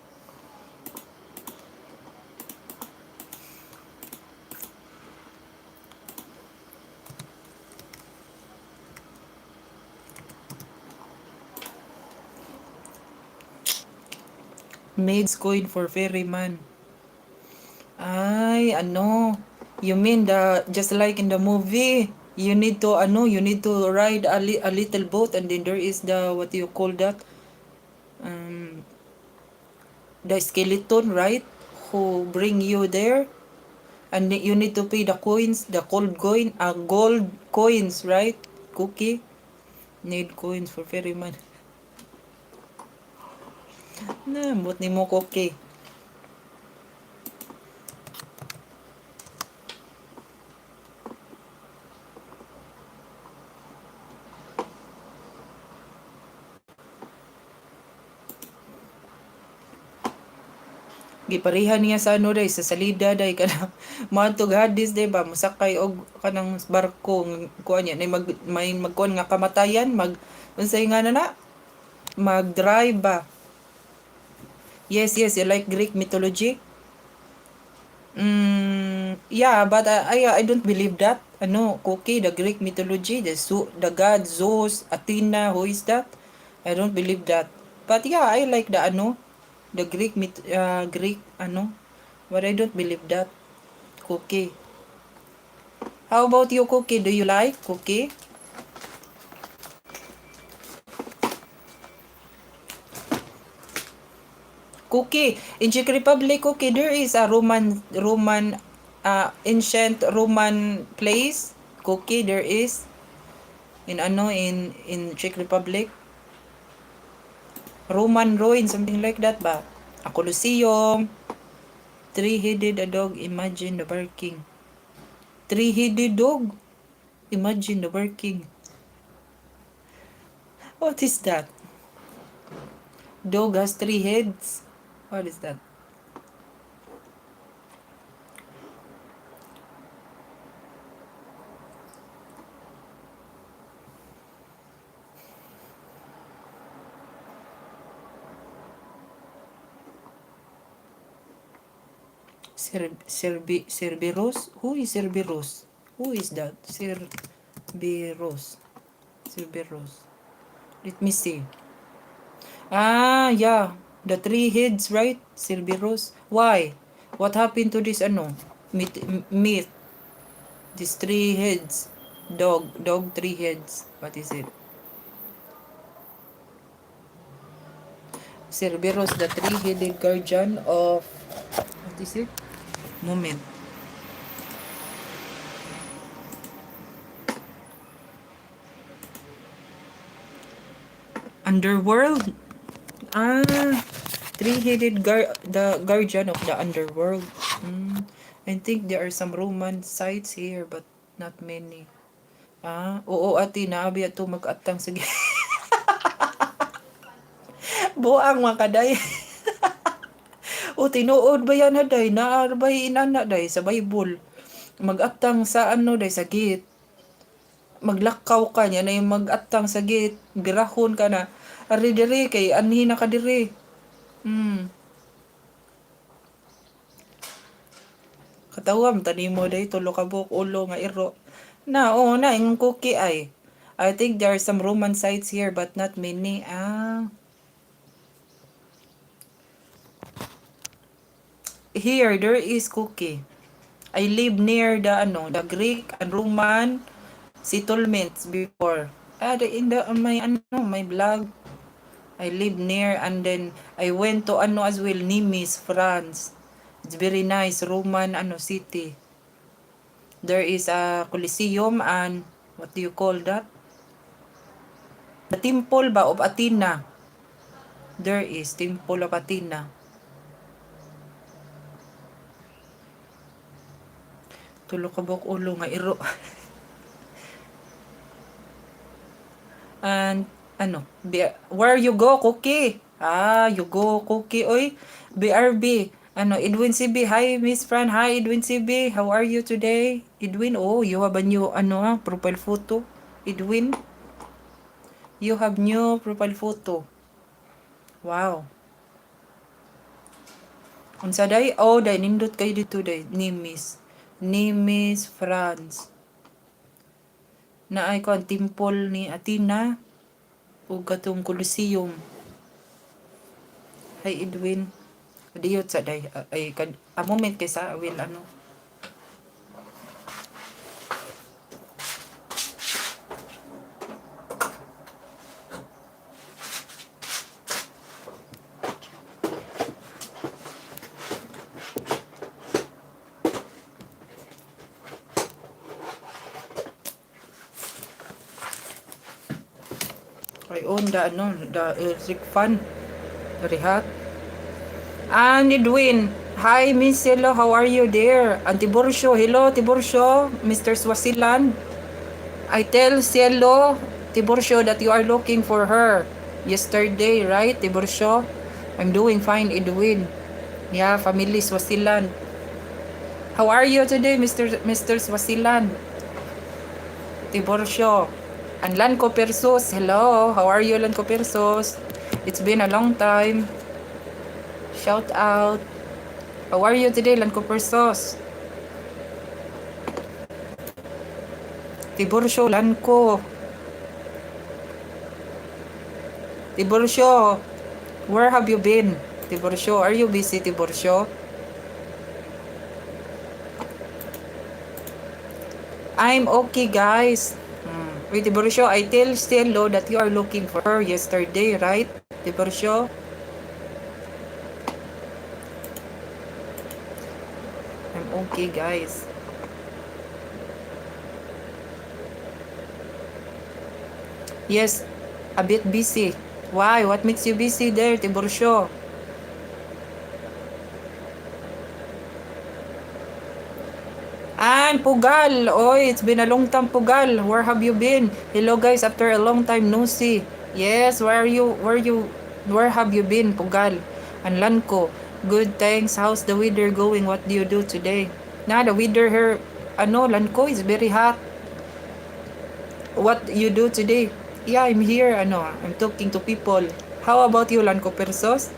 Maids coin for ferryman. Ay, you mean just like in the movie, you need to ride a little boat, and then there is the, what do you call that? Um, the skeleton, right? Who bring you there, and you need to pay the coins, the gold coins, right? Cookie, need coins for ferryman. Na, but ni mo, Cookie. Giparihan niya sa day, sa salida day kana maadtog hadis day ba, musakay og kanang barko kuan niya may magkuan nga kamatayan, unsay nga na mag-drive ba. Yes, yes, you like Greek mythology. Yeah, but I don't believe that. Cookie, the Greek mythology, the god Zeus, Athena, who is that? I don't believe that. But yeah, I like the Greek, but I don't believe that, Cookie. How about you, Cookie? Do you like Cookie? Cookie, in Czech Republic, Cookie, there is a ancient Roman place. Cookie, there is in Czech Republic, Roman ruin, something like that ba? A Colosseum, three-headed a dog, imagine the barking. Three-headed dog, imagine the barking. What is that? Dog has three heads. What is that? Cerberus? Who is Cerberus? Who is that? Cerberus. Cerberus. Let me see. Ah, yeah. The three heads, right? Cerberus. Why? What happened to this myth? These three heads. Dog three heads. What is it? Cerberus, the three-headed guardian of, what is it? Moment. Underworld? Ah, the guardian of the underworld. I think there are some Roman sites here, but not many. Ah, oo ati, naabi ato mag-atang sige. Buang makaday. O tinuod ba yan na day? Naarbay inana day sa Bible. Mag-atang sa day sa gate. Maglakaw ka niya na yung mag-atang sa gate. Birahon ka na. Ari diri kay anhi na ka diri. Katawam tanimo day tulo ka buok ulo nga iro. Na yung cookie ay. I think there are some Roman sites here but not many. Here there is cookie. I live near the Greek and Roman settlements before. In the my blog, I live near, and then I went to as well, Nimes, France. It's very nice Roman city. There is a Colosseum and what do you call that? The temple ba of Athena. There is temple of Athena. Tulo ka buok ulo nga iro. And ano, where you go, Cookie? You go, Cookie. Oy, BRB. Ano, Edwin CB. Hi, Miss Fran. Hi, Edwin CB. How are you today? Edwin, oh, you have a new, profile photo. Edwin, you have new profile photo. Wow. Unsa day? Oh, day, nindot kayo dito day. Ni Miss Franz. Na ay ko ang temple ni Athena o katong Colosseum. Hi Edwin. Diyot sa day. A moment kay sa will ano. I own the electric fan. Very hot. And Edwin. Hi, Miss Hello. How are you there? And Tiburcio. Hello, Tiburcio. Mr. Swasiland. I tell Cielo, Tiburcio, that you are looking for her yesterday, right, Tiburcio? I'm doing fine, Edwin. Yeah, family Swasiland. How are you today, Mr. Swasiland? Tiburcio. And Lanco Persos, hello. How are you, Lanco Persos? It's been a long time. Shout out. How are you today, Lanco Persos? Tiburcio, Lanco. Tiburcio, where have you been? Tiburcio, are you busy, Tiburcio? I'm okay, guys. Wait, Tiburcio, I tell Cielo that you are looking for her yesterday, right? Tiburcio? I'm okay, guys. Yes, a bit busy. Why? What makes you busy there, Tiburcio? And Pugal, oy, it's been a long time, Pugal. Where have you been? Hello guys, after a long time no see. Yes, where have you been, Pugal? And Lanco, good thanks. How's the weather going? What do you do today? The weather here, Lanco is very hot. What you do today? Yeah, I'm here, I'm talking to people. How about you, Lanco Persos?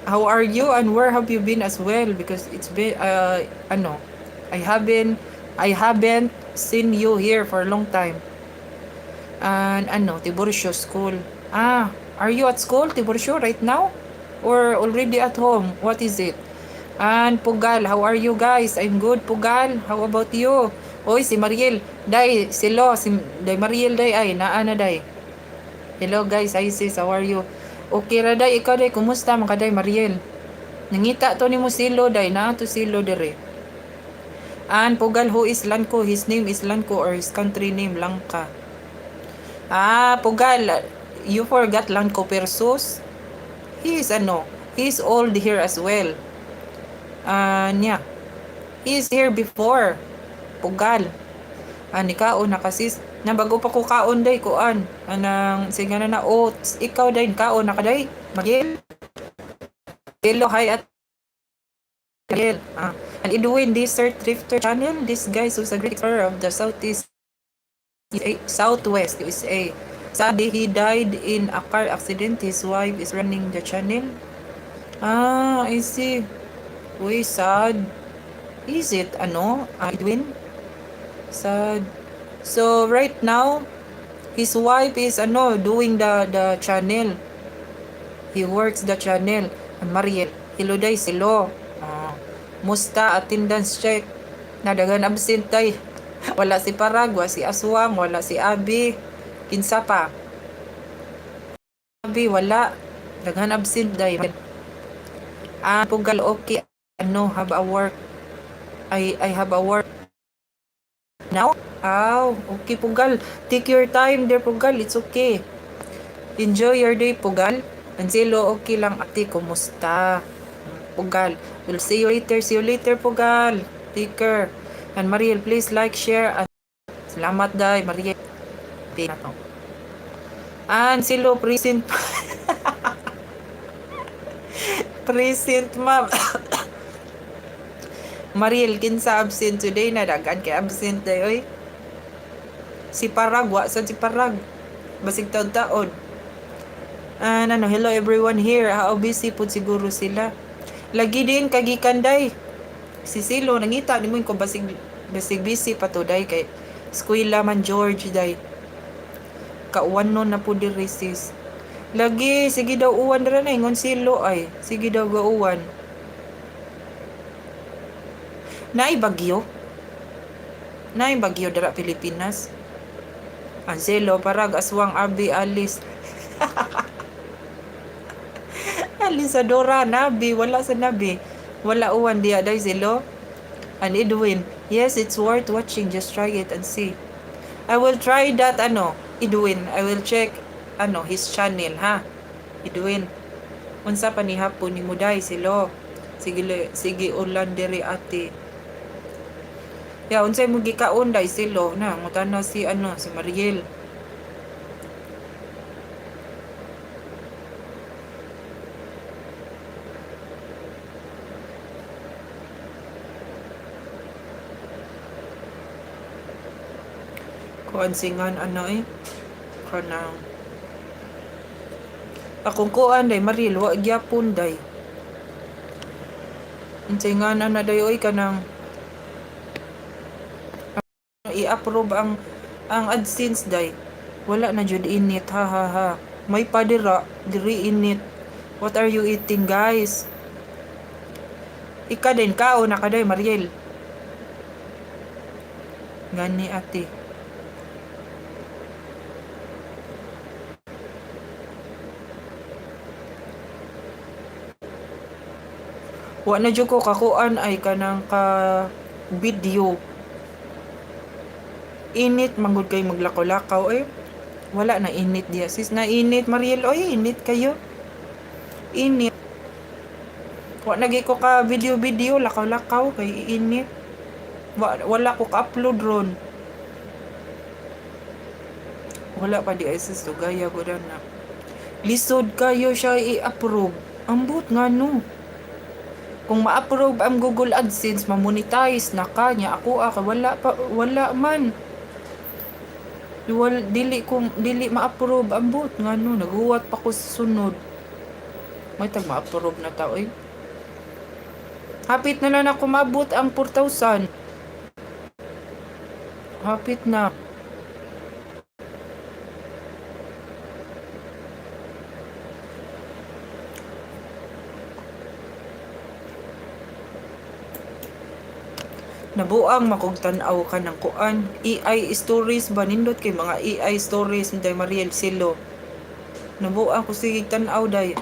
How are you and where have you been as well? Because it's been, I haven't seen you here for a long time. And Tiburcio school. Are you at school, Tiburcio, right now? Or already at home? What is it? And Pugal, how are you guys? I'm good, Pugal. How about you? Oy, si Mariel. Day, silo. Day Mariel, day. Ay, naana, day. Hello, guys. Hi, sis. How are you? Okay ra, day. Ikaw, day. Kumusta, mga day, Mariel? Nangita to ni mo silo, day. Na to silo, dire. And Pugal, who is Lanco? His name is Lanco or his country name, Langka. Pugal, you forgot Lanco Persos? He is old here as well. Yeah. He is here before. Pugal. Ni kaon na kasi na bago pa ko kaon day kuan. Anang sige na oats. Ikaw day kaon na kaday. Magil. Hello, hi at and Edwin, Desert Drifter channel. This guy who's a great explorer of the Southwest USA. Sadly, he died in a car accident. His wife is running the channel. I see. Uy, sad. Is it, Edwin? Sad. So, right now, his wife is, doing the channel. He works the channel. And Mariel, hello day, silo. Musta, attendance check. Nadagan absent tay. Wala si Parag, wala si Aswang, wala si Abi. Kinsa pa? Abi, wala. Dagan absent day. Pugal, okay. Have a work. I have a work now. Okay, Pugal. Take your time there, Pugal. It's okay. Enjoy your day, Pugal. Angelo, okay lang, ate. Kumusta? Pugal. We'll see you later. See you later, Pugal. Take care. And Mariel, please like, share. And salamat day, Mariel. Na to. And silo present. Present, ma'am. Mariel, kinsa absent today na dagan kay absent day, oy. Si Parag, wa sa si Parag. Basig taon-taon. And ano, hello everyone here. How busy po siguro sila. Lagi din kagikan day. Si Silo, nangita ni mo ko basig busy pa to day kay eskwela man George day. Kauwan nun na po diri sis. Lagi, sige daw uwan dira na ingon Silo ay. Sige daw gauwan. Naay bagyo. Naay bagyo dira Pilipinas. Ang Silo, parag aswang abi alis. Alisadora, nabi, wala sa nabi. Wala uwan diya day Silo. And Edwin, yes, it's worth watching. Just try it and see. I will try that, Edwin. I will check, his channel, ha? Edwin. Unsa pa ni hapon ni Muday, Silo. Sige, ulan diri ate. Ya, unsay mo gikaon day, Silo, na. Mutana si Mariel. Kuansingan kanang akong kuan day Maril wa gyapon day insingan day oy kanang i-approve ang AdSense day wala na jud init ha may padira diri init. What are you eating guys? Ika din kao na kaday Mariel gani ate. Wa na jud ko kakuan ay kanang ka video. Init manggod kay maglakaw-lakaw wala na init diya sis na init Mariel oy init kayo. Init. Wa nagi ko ka video lakaw-lakaw kay init. Wala ko ka-upload ron. Wala pa di ay sis gaya ko na. Lisod kayo siya i-approve. Ambot nga no. Kung ma-approve ang Google AdSense, ma-monetize na kanya ako wala man. Dili ma-approve ang bot nga no, naguwat pa ko sa sunod. May tag ma-approve na tao Hapit na lang ako maabot ang 4,000. Hapit na. Nabuang makugtanaw ka ng kuan AI stories ba nindot kay mga AI stories ni day Mariel Silo. Nabuang ko sige tan-aw day.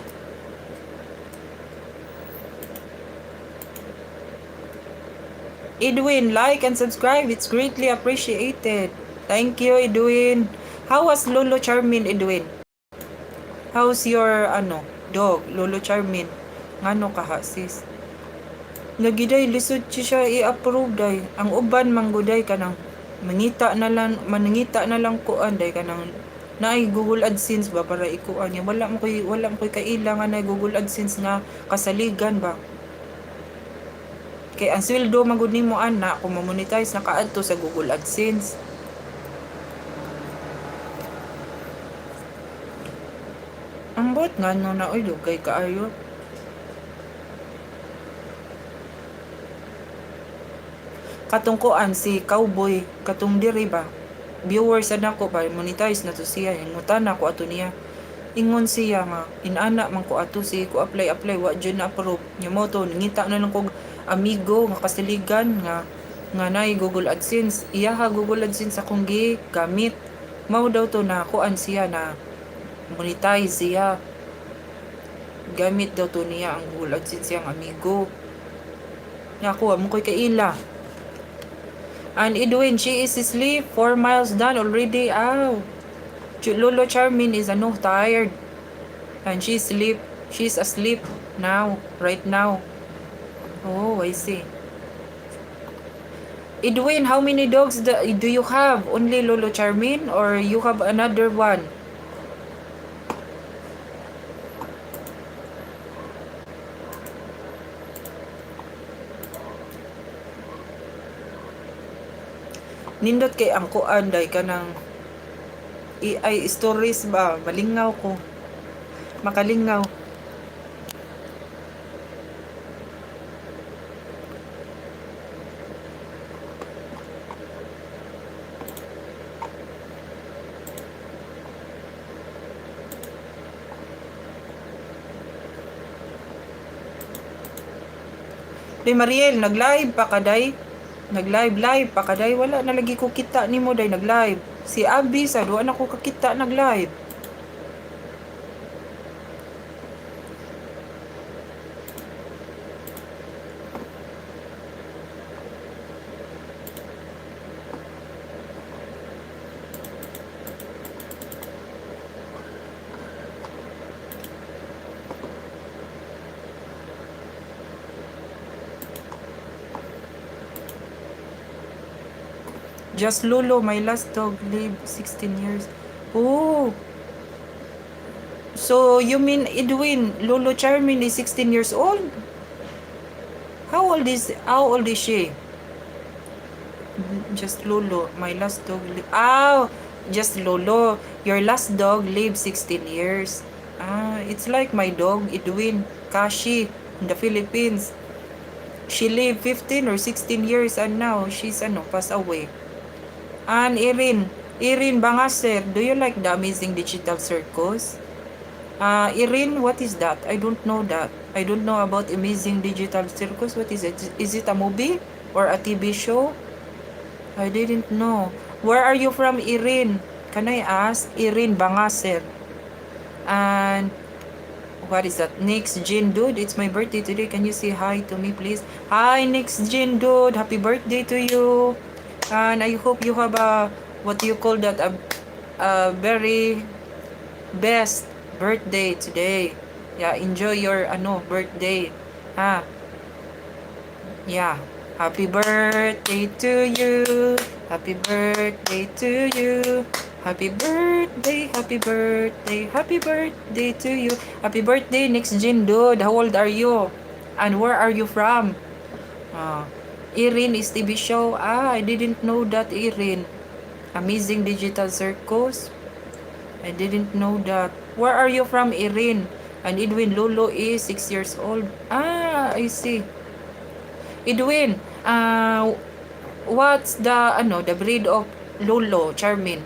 Edwin, like and subscribe, it's greatly appreciated. Thank you Edwin. How was Lolo Charmin Edwin? How's your dog Lolo Charmin? Ngano ka ha sis? Lagi day lisod siya i-approve day. Ang uban mangguday kanang manangita na lang kuan day kanang naay Google AdSense ba para ikuan niya. Wala mo koy kailangan na Google AdSense na kasaligan ba. Kay ang sweldo magud nimo ana kung ma-monetize na kaadto sa Google AdSense. Ang bot nga no na oy dugay kaayo. Katungkuan si Cowboy katong diri ba viewers nako ba monetize na to siya ingutan ako ato niya ingon siya nga inana man ko ato si ko apply wa jud na approve nya mo to ngita na lang kog amigo nga kasiligan nga nay Google AdSense iyaha Google AdSense akong gamit mao daw to na kuan siya na monetize siya gamit daw to niya ang Google AdSense siyang amigo nya ako mo koy kaila. And Edwin, she is asleep. 4 miles done already. Ow. Lolo Charmin is tired. And she's asleep now. Right now. Oh, I see. Edwin, how many dogs do you have? Only Lolo Charmin or you have another one? Nindot kay ang kuan day kanang AI stories ba? Malingaw ko. Makalingaw. Day Mariel, nag-live pa kaday. Nag-live pa kaday. Wala na lagi ko kita nimo day nag-live. Si Abby sa duwa na ko kakita nag-live. Just Lolo, my last dog lived 16 years. Oh, so you mean Edwin, Lolo Charmin is 16 years old? How old is she? Just Lolo, my last dog just Lolo, your last dog lived 16 years. It's like my dog, Edwin, Kashi, in the Philippines. She lived 15 or 16 years and now she's passed away. And Irin Bangaser, do you like the Amazing Digital Circus? Irin, what is that? I don't know that. I don't know about Amazing Digital Circus. What is it? Is it a movie or a TV show? I didn't know. Where are you from, Irin? Can I ask? Irin Bangaser. And what is that? Next Jin Dude, it's my birthday today. Can you say hi to me, please? Hi, Next Jin Dude. Happy birthday to you. And I hope you have what do you call that? A very best birthday today. Yeah, enjoy your birthday. Ha. Yeah. Happy birthday to you. Happy birthday to you. Happy birthday, happy birthday, happy birthday to you. Happy birthday, Next Gen Dude. How old are you? And where are you from? Irin is TV show. I didn't know that, Irin. Amazing Digital Circus. I didn't know that. Where are you from, Irin? And Edwin, Lolo is 6 years old. I see. Edwin, what's the breed of Lolo Charmin?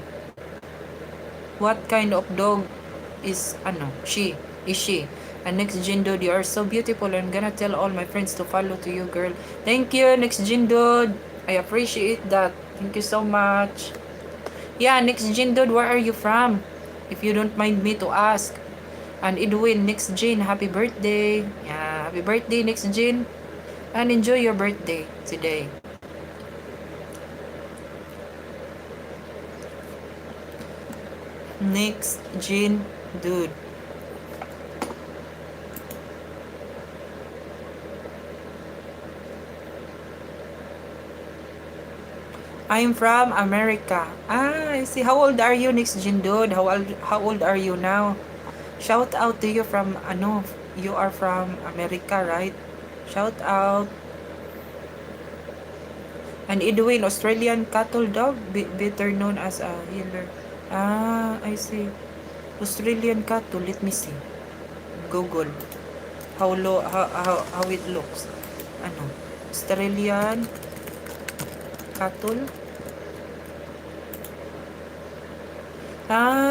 What kind of dog is she? Is she? And Next Gen Dude, you are so beautiful. I'm gonna tell all my friends to follow to you, girl. Thank you, Next Gen Dude. I appreciate that. Thank you so much. Yeah, Next Gen Dude, where are you from? If you don't mind me to ask. And Edwin, Next Gen, happy birthday. Yeah, happy birthday, Next Gen. And enjoy your birthday today. Next Gen Dude. I'm from America. I see. How old are you, Next Gen Dude? How old are you now? Shout out to you from you are from America, right? Shout out. And Edwin, Australian cattle dog, better known as a healer. I see. Australian cattle. Let me see. Google. How it looks. Australian cattle.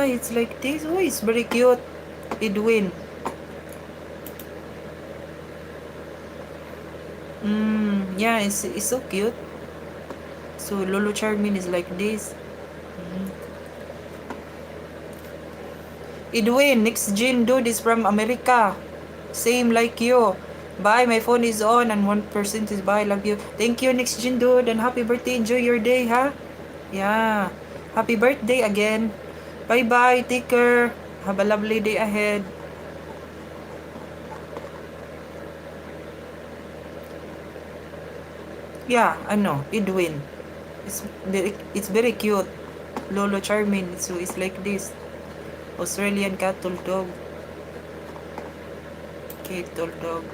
It's like this. Oh, it's very cute. Edwin. Yeah, it's so cute. So Lolo Charmin is like this. Edwin, Next Gen Dude is from America. Same like you. Bye, my phone is on and 1% is bye. Love you. Thank you, Next Gen Dude, and happy birthday. Enjoy your day, ha? Yeah. Happy birthday again. Bye-bye. Take care. Have a lovely day ahead. Yeah, Edwin. It's very cute. Lolo Charmin. So it's like this. Australian cattle dog. Cattle dog.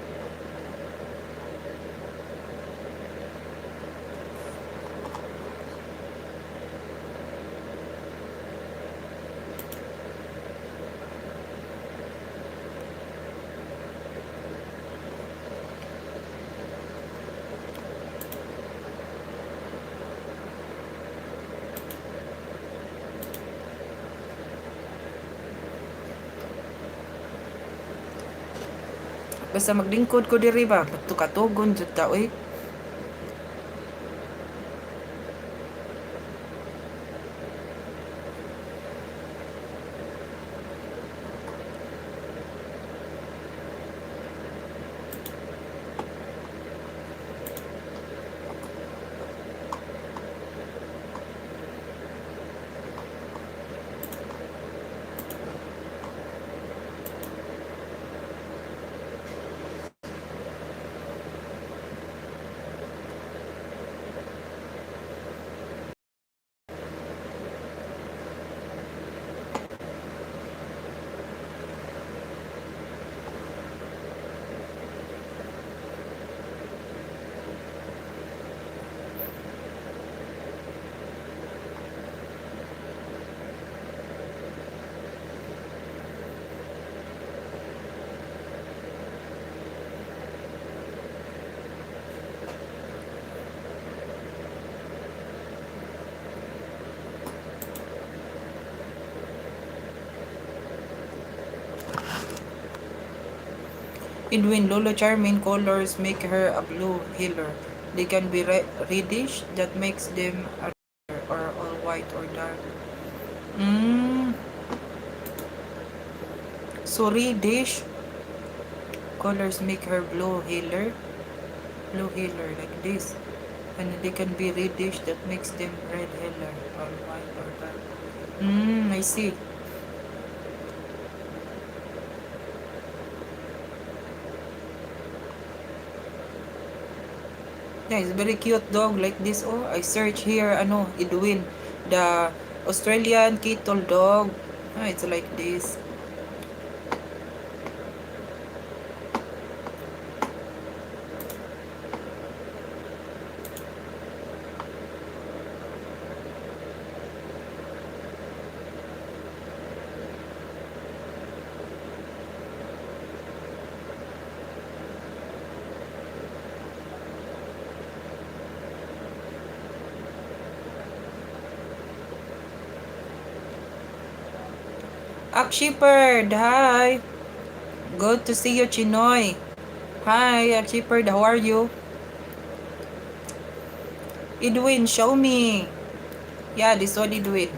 Basta maglingkod ko diri ba. Tukatugon jud ta oy. In Lolo Charmin colors make her a blue healer. They can be reddish, that makes them a or all white or dark. Mm. So reddish colors make her blue healer. Blue healer like this. And they can be reddish, that makes them red healer or white or dark. I see. Yeah, it's very cute dog like this. Oh, I search here, Edwin, the Australian Cattle dog. Ah, it's like this. Shepherd, hi. Good to see you, Chinoy. Hi, Shepherd, how are you? Edwin, show me. Yeah, this one, Edwin.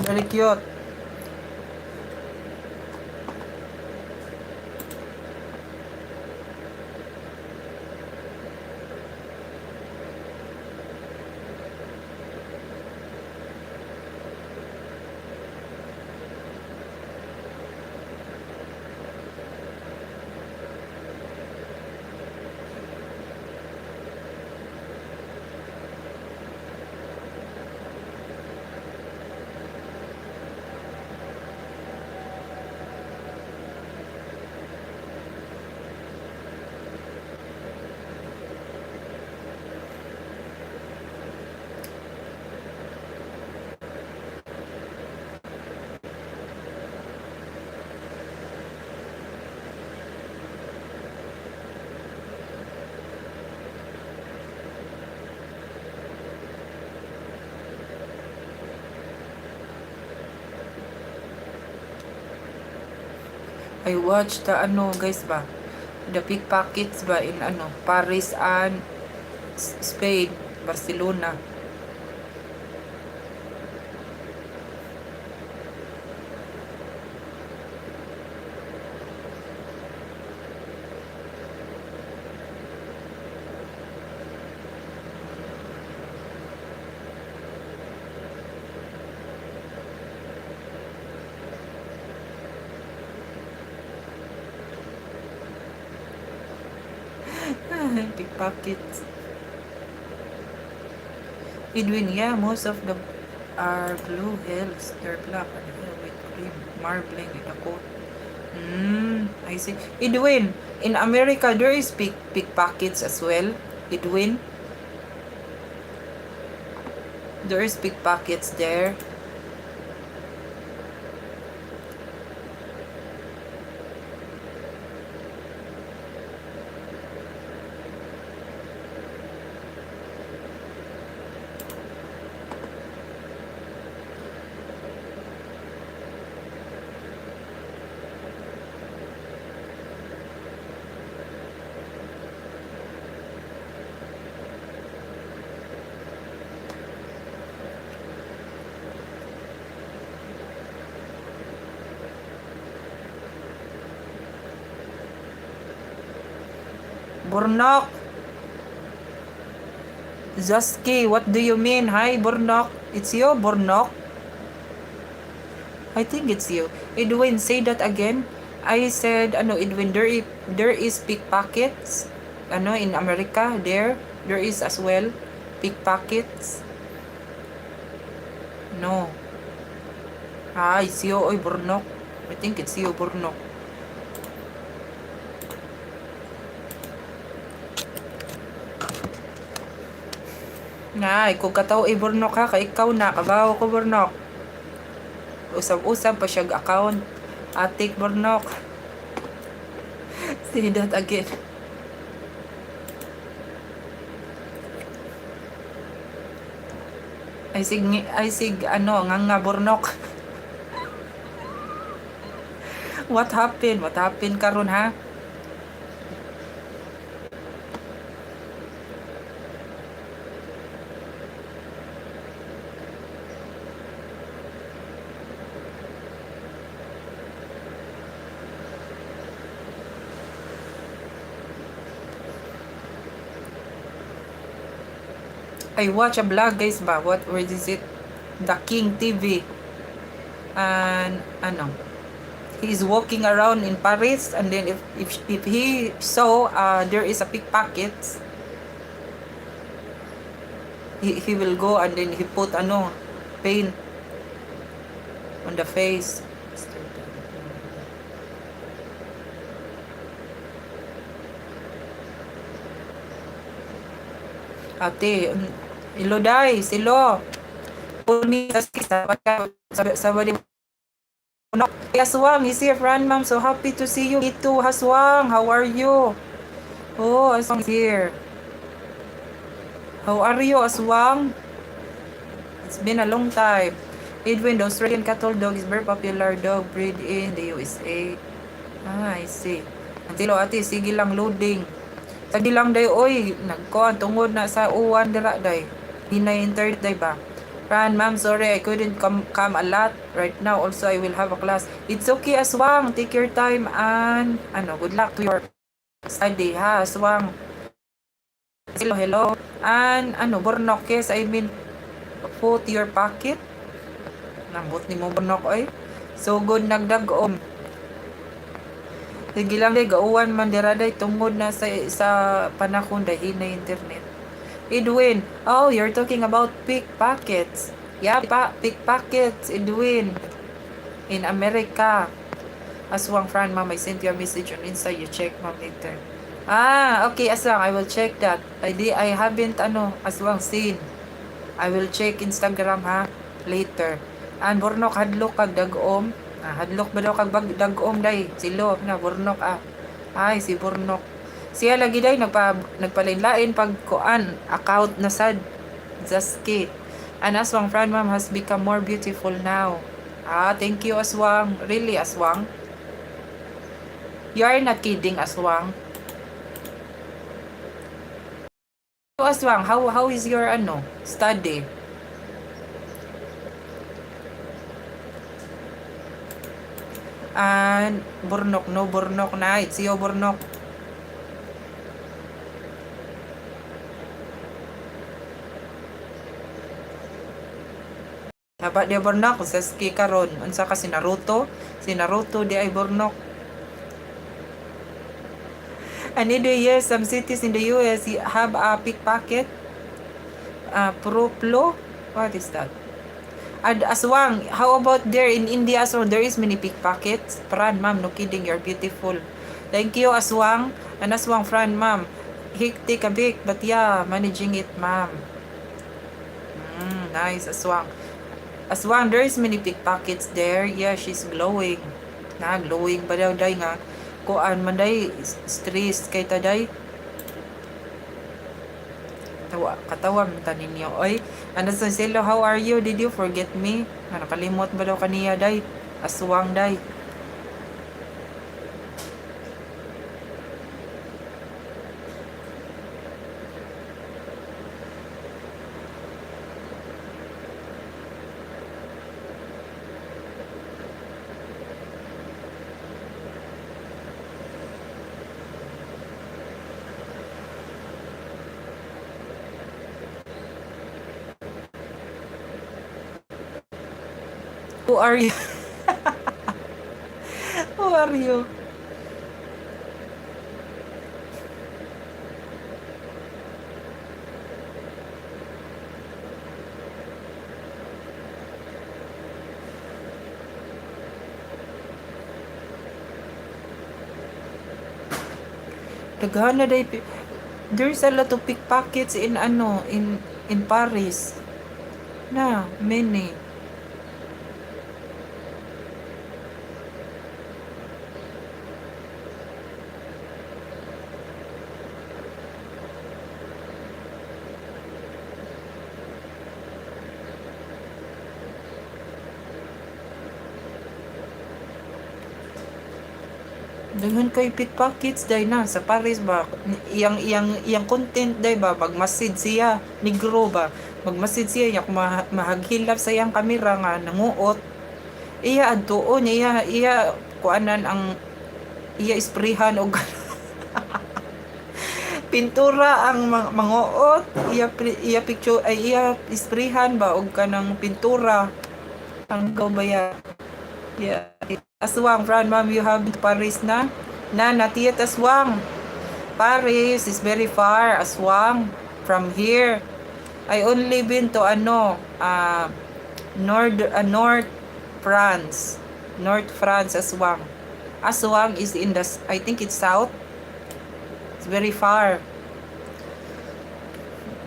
Very cute. I watched the guys ba? The pickpockets ba in Paris and Spain, Barcelona. Pickpockets. Edwin, yeah, most of the are blue hills. They're black and hill with cream marbling in the coat. I see. Edwin, in America, there is pickpockets as well. Edwin, there is pickpockets there. Burnok. Zaski, what do you mean? Hi, Burnok. It's you, Burnok? I think it's you. Edwin, say that again. I said, Edwin, there is pickpockets. In America, there is as well pickpockets. No. It's you, oy, Burnok. I think it's you, Burnok. Kung kataw Burnok ha, kay ikaw na, kabaw ko Burnok. Usab-usab pa siya account. Atik Burnok. Say that again. Ay sig, nga Burnok. What happened? What happened karon ha? I watch a vlog guys ba? Where is it? The King TV. And he's walking around in Paris, and then if he saw there is a pickpocket, he will go and then he put paint on the face. Ate, ilo day, silo. Puni sa bali. Aswang, is here, friend, ma'am. So happy to see you. Me too, Aswang. How are you? Oh, Aswang is here. How are you, Aswang? It's been a long time. Edwin, the Australian cattle dog is very popular dog breed in the USA. I see. Antilo, ate, sige lang loading. Tadi lang day, oy, nagkuhan, tungod na sa uwan dira day. Hinay internet day ba? Fran, ma'am, sorry, I couldn't come a lot right now. Also, I will have a class. It's okay, Aswang. Take your time and, good luck to your study, ha, Aswang. Hello. And, Burnok, yes, I mean, put your pocket. Nambot ni mo, Burnok, oy. So, good, nagdag-om. Sige lang day, gauwan man dira day, tungod na sa panahon day, hinay internet. Edwin, oh, you're talking about pickpockets. Yeah, pickpockets, Edwin. In America. Aswang, friend, ma'am, I sent you a message on Insta. You check, ma'am, later. Okay, Aswang, I will check that. I haven't, Aswang, seen. I will check Instagram, ha, later. And Burnok, hadlok kag dag-om. Hadlok ba daw kag dag-om day? Silo, Burnok, Ay, si Burnok. Siya lagi day nagpalain-lain pag kuan account na sad Zaski. And Aswang, friend, ma'am, has become more beautiful now. Thank you, Aswang. Really, Aswang? You are not kidding, Aswang. So, Aswang, how is your study? And Burnok, no Burnok na. It's you, Burnok. Haba di Burnok, Zaski karon. Unsa ka si Naruto? Si Naruto di ay Burnok. And in the US, some cities in the US have a pickpocket, proplo. What is that? And Aswang, how about there in India as well? There is many pickpockets. Fran, ma'am, no kidding, you're beautiful. Thank you, Aswang. And Aswang, Fran, ma'am. Hectic a bit, but yeah, managing it, ma'am. Nice, Aswang. Aswang, there is many pickpockets there. Yeah, she's glowing. Na, glowing ba daw, day nga. Kuan man day, stress kay taday. Katawa ta ninyo. Oy, ano sa silo, how are you? Did you forget me? Nakalimot ba daw kaniya, day? Aswang, day. Who are you? Who are you? Daghana day. There's a lot of pickpockets in in Paris. Na, many. Daghan kay pickpockets day na sa Paris ba. Iyang content day ba magmasid siya negro ba. Magmasid siya yak mahaghilap sa iyang kamera nga nanguot. Iya adtuon iya kuanan ang iya isprihan og pintura ang manguot. Iya picture ay iya isprihan ba og kanang pintura. Ang gawbaya. Yeah. Aswang, Fran, ma'am, you have been to Paris na? Na, not yet, Aswang. Paris is very far, Aswang, from here. I only been to North France. North France, Aswang. Aswang is in the, I think it's south. It's very far.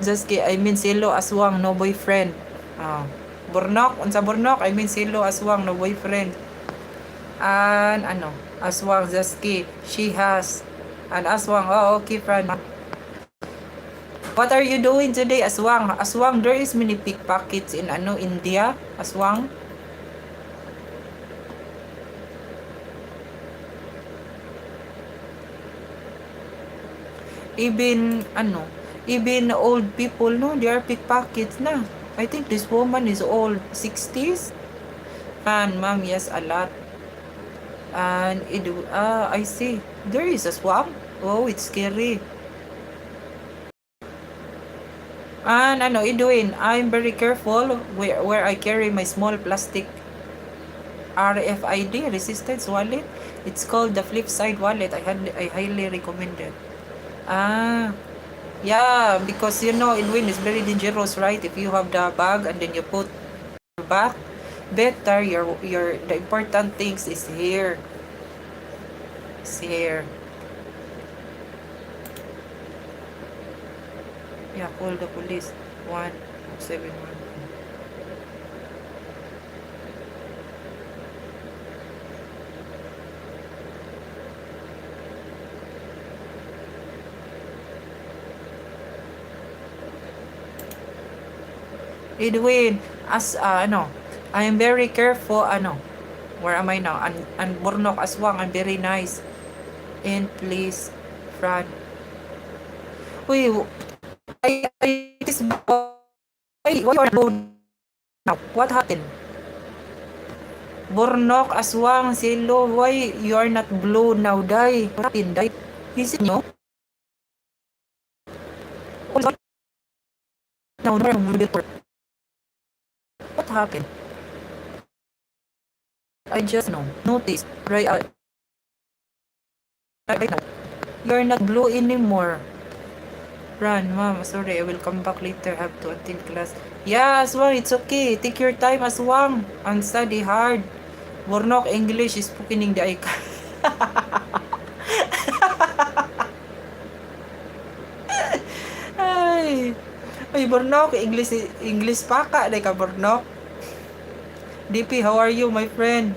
Just I mean Silo, Aswang, no boyfriend. Burnok, unsa Burnok, I mean Silo, Aswang, no boyfriend. And Aswang Zaski, she has an Aswang. Oh, okay, friend. What are you doing today, Aswang? Aswang, there is many pickpockets in India, Aswang. Even old people, no, they are pickpockets na. I think this woman is old, 60s. And ma'am, yes, a lot. And I see. There is a swamp. Oh, it's scary. And Edwin, I'm very careful where I carry my small plastic RFID resistance wallet. It's called the Flipside wallet. I highly recommend it. Yeah, because Edwin is very dangerous, right? If you have the bag and then you put back, better the important things is here. It's here. Yeah, call the police. 171. Edwin, as I am very careful, where am I now? And Burnok Aswang, I'm very nice. And please, Fran. Uy, this why you are blue now? What happened? Burnok Aswang, Silo, why you are not blue now, Day? What happened, Day? Is it no? No, what happened? I just noticed right now. You're not blue anymore. Run, ma'am. Sorry, I will come back later. Have to attend class. Yeah, Aswang, it's okay. Take your time, Aswang. And study hard. Bornok, English is spoken in the icon. Ay. Ay, Bornok. English pa ka. Day ka, Bornok. DP, how are you, my friend?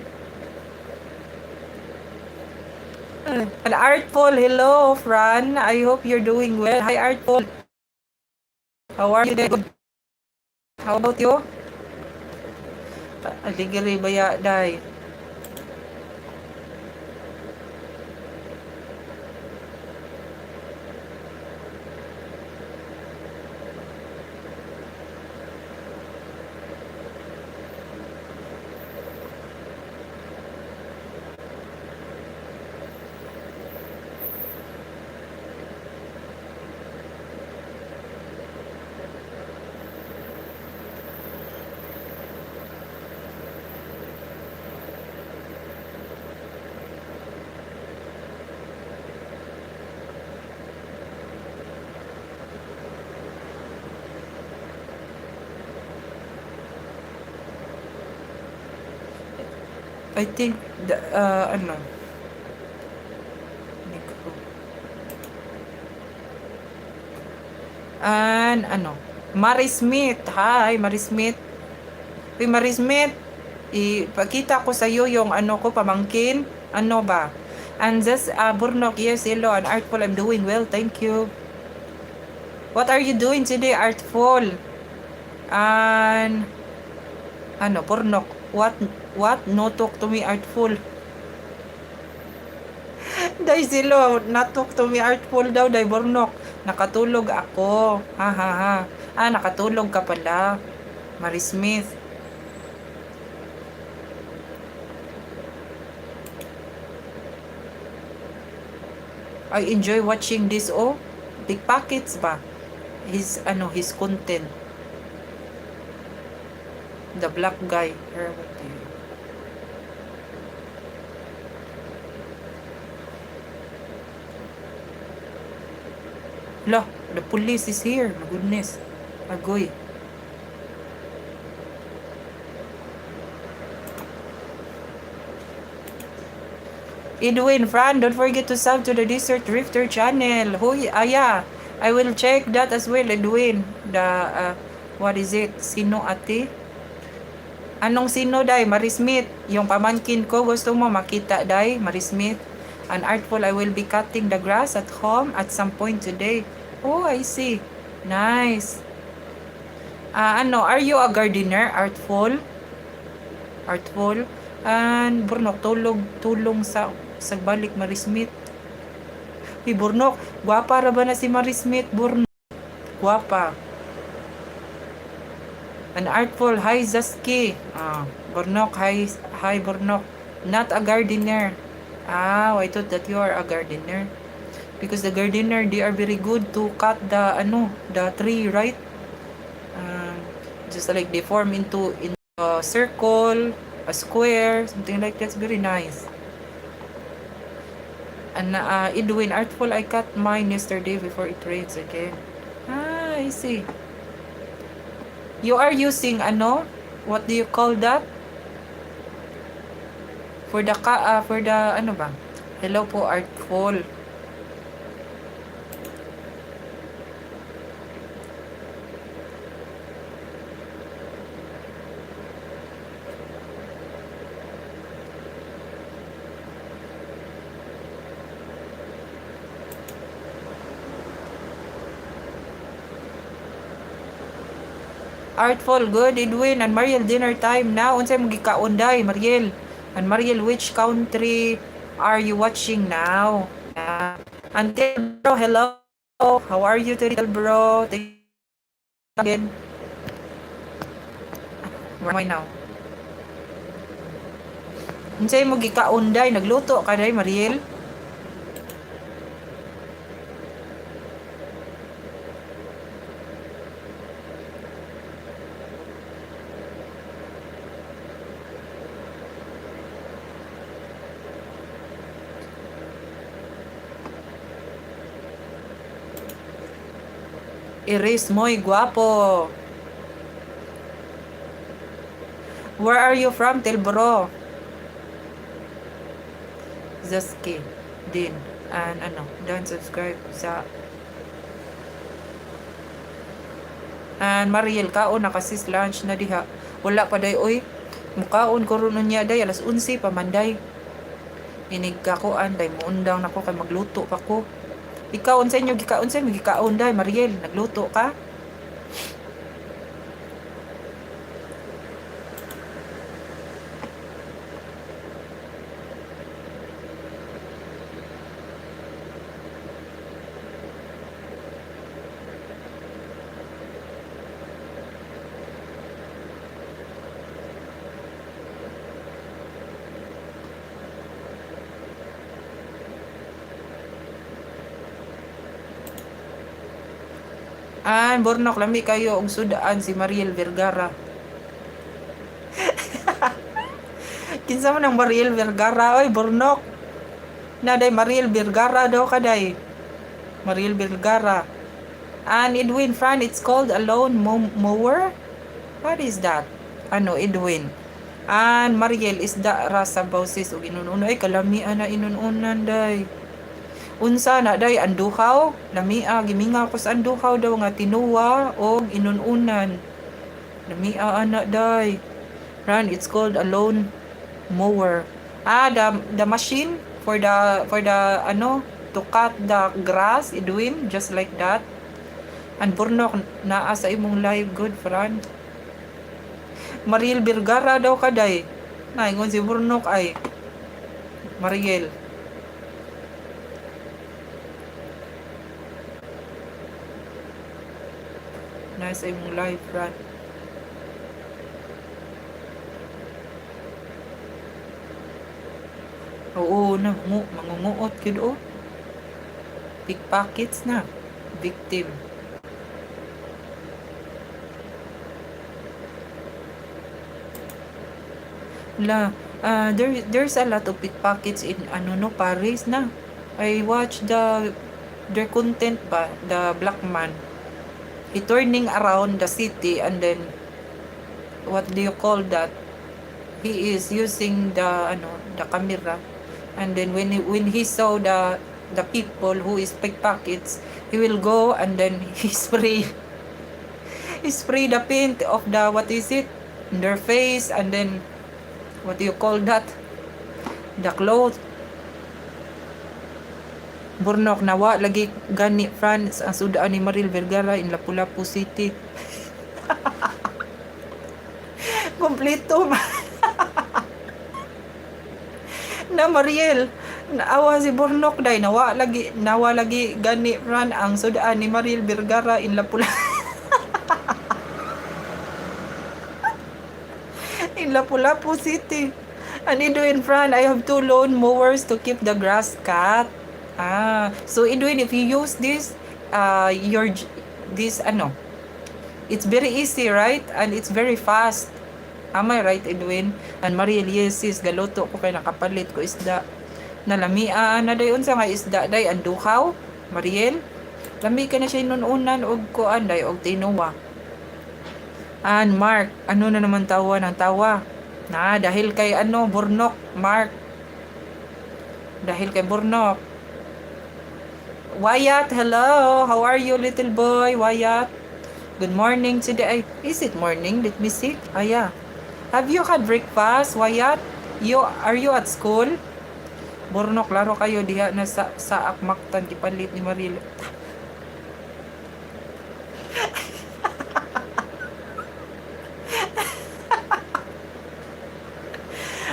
An Artful, hello, Fran. I hope you're doing well. Hi, Artful. How are you? Good. How about you? Aligari baya, day. I think, ano, and ano, Mari Smith. Hi, Mari Smith. Uy, Mari Smith, ipakita ko sa iyo yung ano ko, pamangkin. Ano ba? And this, Burnok, yes, hello, and Artful, I'm doing well, thank you. What are you doing today, Artful? And, ano, Burnok, what? No talk to me, Artful. Dahil silo, not talk to me, Artful daw, dahil Burnok. Nakatulog ako. Ha, ha, ha. Nakatulog ka pala. Mari Smith. I enjoy watching this, oh. Big Pockets ba? His content. The black guy. La, the police is here. My goodness. Agoy. Edwin, Fran, don't forget to sub to the Desert Drifter channel. Huy, yeah. I will check that as well, Edwin. The, what is it? Sino ate? Anong sino, day? Mari Smith. Yung pamangkin ko, gusto mo makita, day? Mari Smith. And Artful, I will be cutting the grass at home at some point today. Oh, I see. Nice. Are you a gardener, Artful? Artful? And Burnok, tulong sa balik, Mari Smith. Hey, Burnok, guwapa ra ba na si Mari Smith, Burnok? Guwapa. An Artful, hi Zaski. Burnok, hi Burnok. Not a gardener. I thought that you are a gardener. Because the gardener, they are very good to cut the tree, right? Just like they form into a circle, a square, something like that's very nice. And Edwin, Artful, I cut mine yesterday before it rains again. I see. You are using what do you call that? For the ano ba? Hello po, Artful. Artful, good, Edwin, and Mariel, dinner time now. Unsay mong gikaon, day, Mariel? And Mariel, which country are you watching now? Until bro, hello. How are you today, bro? Thank you again. Where am I now? Unsay mong gikaon, day? Nagluto ka, day, Mariel? Iris Moy Guapo. Where are you from, Tilbro? Zaski din. And don't subscribe sa... And Mariel, kaon na kasi lunch na diha. Wala pa day, oy. Mukaon ko ron niya day, alas 11 pa manday. Inig kakuan day, muundang nako kay magluto pa ko. Ikaw unsa inyo gikaon sa gikaon day, Mariel, nagluto ka? Bornok lami kayo og sudaan si Mariel Vergara. Kinsa man ang Mariel Vergara, oy Bornok. Naday Mariel Vergara daw kaday. Mariel Vergara. And Edwin Fran, it's called a lawn mower. What is that? Edwin. And Mariel is da rasa bausis og inununo ay kalamian na inununan day. Unsa na day anduhaw, lamia giminga ko sa anduhaw daw nga tinuwa og inununan. Lamia ana day. Run, it's called a lawn mower. The machine for the to cut the grass, Edwin, just like that. And Bornok naa sa imong live, good friend. Mariel Vergara daw kaday. Naingon si Bornok ay Mariel. Nasa imong live, friend. Oo na, mangunguot yun o. Pickpockets na. Victim. There's a lot of pickpockets in Paris na. I watch their content ba, the black man. He turning around the city and then what do you call that? He is using the camera, and then when he saw the people who is pickpockets, he will go and then he spray the paint of the what is it in their face, and then what do you call that, the clothes. Bornok nawa lagi gani France ang sudaan ni Mariel Vergara in Lapu-Lapu City. Kompleto na Mariel, naawa si Bornok day, nawa lagi gani Fran ang sudaan ni Mariel Vergara in Lapu-Lapu. In Lapu-Lapu City. And Edwin Fran, I have 2 lawn mowers to keep the grass cut. So Edwin, if you use this, it's very easy, right? And it's very fast. Am I right, Edwin? And Mariel, yes, galoto ko kay nakapalit ko isda. Nalamia na day unsa nga isda day anduhaw, Mariel. Lami ka na siya inununan og kuan day og tinuwa. And Mark, ano na naman tawa ng tawa? Dahil kay Bornok, Mark. Dahil kay Bornok. Wyatt, hello. How are you, little boy? Wyatt. Good morning today. Is it morning? Let me see. Yeah. Have you had breakfast, Wyatt? Are you at school? Bornok, laro kayo diha na sa akmaktan kipalit ni Mariel.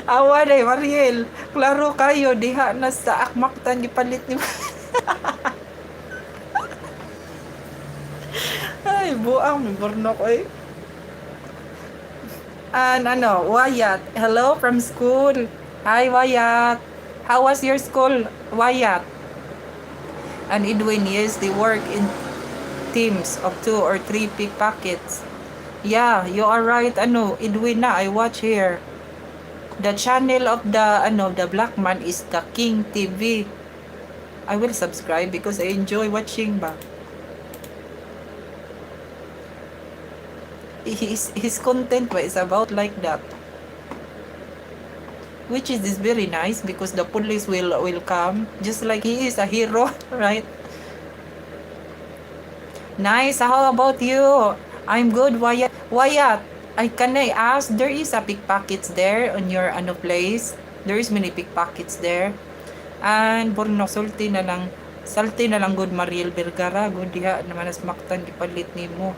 Awa day, Mariel. Klaro kayo diha na sa akmaktan gipalit ni Ay, buang Bornok eh. And Wyatt, hello from school. Hi Wyatt. How was your school, Wyatt? And Edwin, yes, they work in teams of 2 or 3 pickpockets. Yeah, you are right. Edwin na, I watch here. The channel of the black man is the King TV. I will subscribe because I enjoy watching ba. his content ba is about like that, which is very nice because the police will come just like he is a hero. Right? Nice. How about you? I'm good. Wyatt, I ask, there is a pickpockets there on your ano place? There is many pickpockets there. And Borno salty na lang good Mariel Vergara good diha naman as maktan gipalit nimo.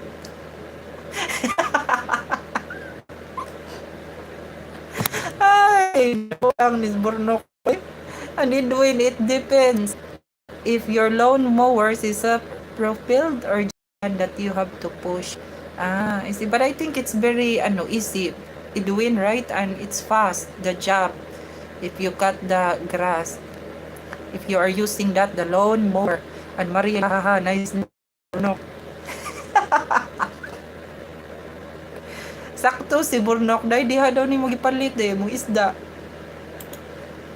Ay, ang nis Borno. And when it depends if your lawn mowers is a profiled or that you have to push. I see. But I think it's very easy. Edwin, right? And it's fast, the job. If you cut the grass. If you are using that, the lawn mower. And Maria, haha, nice. No. Sakto si Burnok. Dahil diha daw ni mo gipalit mong isda.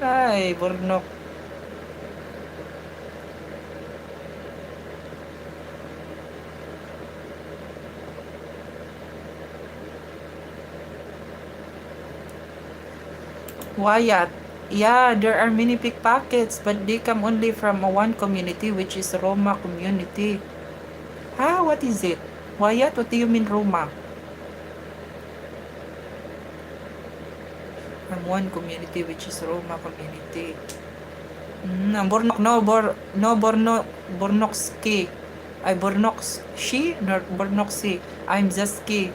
Ay, Burnok. Wyatt, yeah, there are many pickpockets, but they come only from one community, which is Roma community. What is it? Wyatt, what do you mean Roma? From one community, which is Roma community. Bornok, Bornokski. Ay, Bornokshi? No, Bornoksi. I'm Zaski.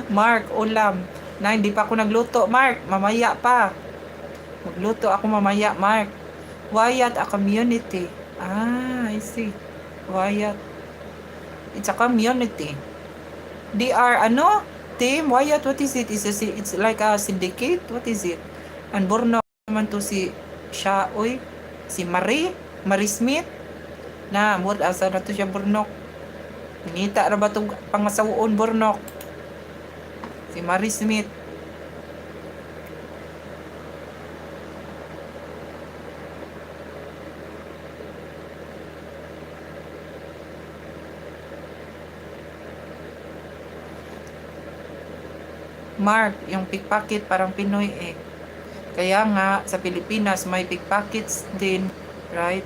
Mark, ulam. Na, hindi pa ako nagluto, Mark. Mamaya pa. Magluto ako mamaya, Mark. Wyatt, a community. I see. Wyatt. It's a community. They are, team? Wyatt, what is it? It's like a syndicate? What is it? And Borno naman to si siya, si Marie Smith. Na, asa na to siya, Bornok. Nangita na ba itong pangasawoon, Bornok? Si Marie Smith. Mark, yung pickpocket parang Pinoy Kaya nga, sa Pilipinas may pickpockets din, right?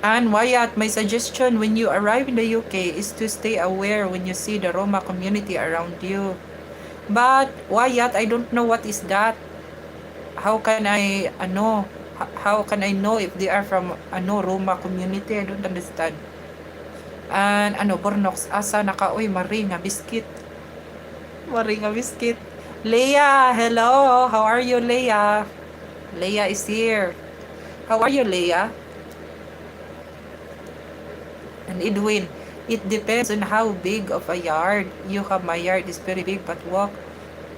And Wyatt, my suggestion when you arrive in the UK is to stay aware when you see the Roma community around you. But Wyatt, I don't know what is that. How can I know if they are from Roma community? I don't understand. And Bornox, asa Maringa biscuit. Maringa biscuit. Leia, hello. How are you, Leia? Leia is here. How are you, Leia? And Edwin, it depends on how big of a yard you have. My yard is very big, but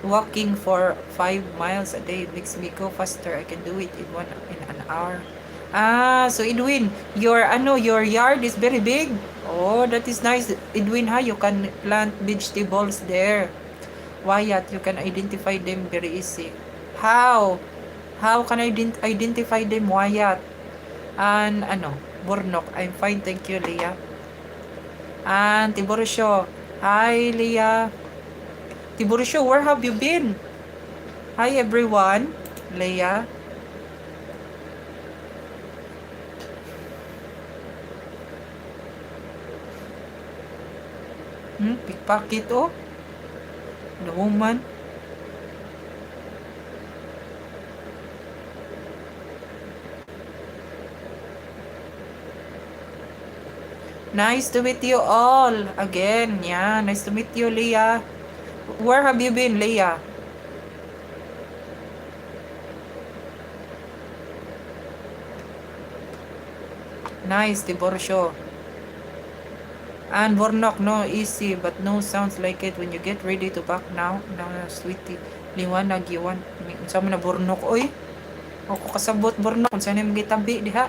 walking for 5 miles a day makes me go faster. I can do it in an hour. So Edwin, your yard is very big. Oh, that is nice, Edwin. You can plant vegetables there. Wyatt, you can identify them very easy. How can I identify them, Wyatt? And Bornok, I'm fine, thank you, Leah. And Tiburcio, hi, Leah. Tiburcio, where have you been? Hi, everyone. Leah. Pickpocket, the woman. Nice to meet you all again. Yeah, nice to meet you, Leah. Where have you been, Leah? Nice, Tiborcio. And Bornok, no, easy, but no sounds like it when you get ready to back now. Now, sweetie. Liwanag, iwan. Unsa man na Bornok, oy. Ako kasabot, Bornok. Unsa na yung gitabi, diha.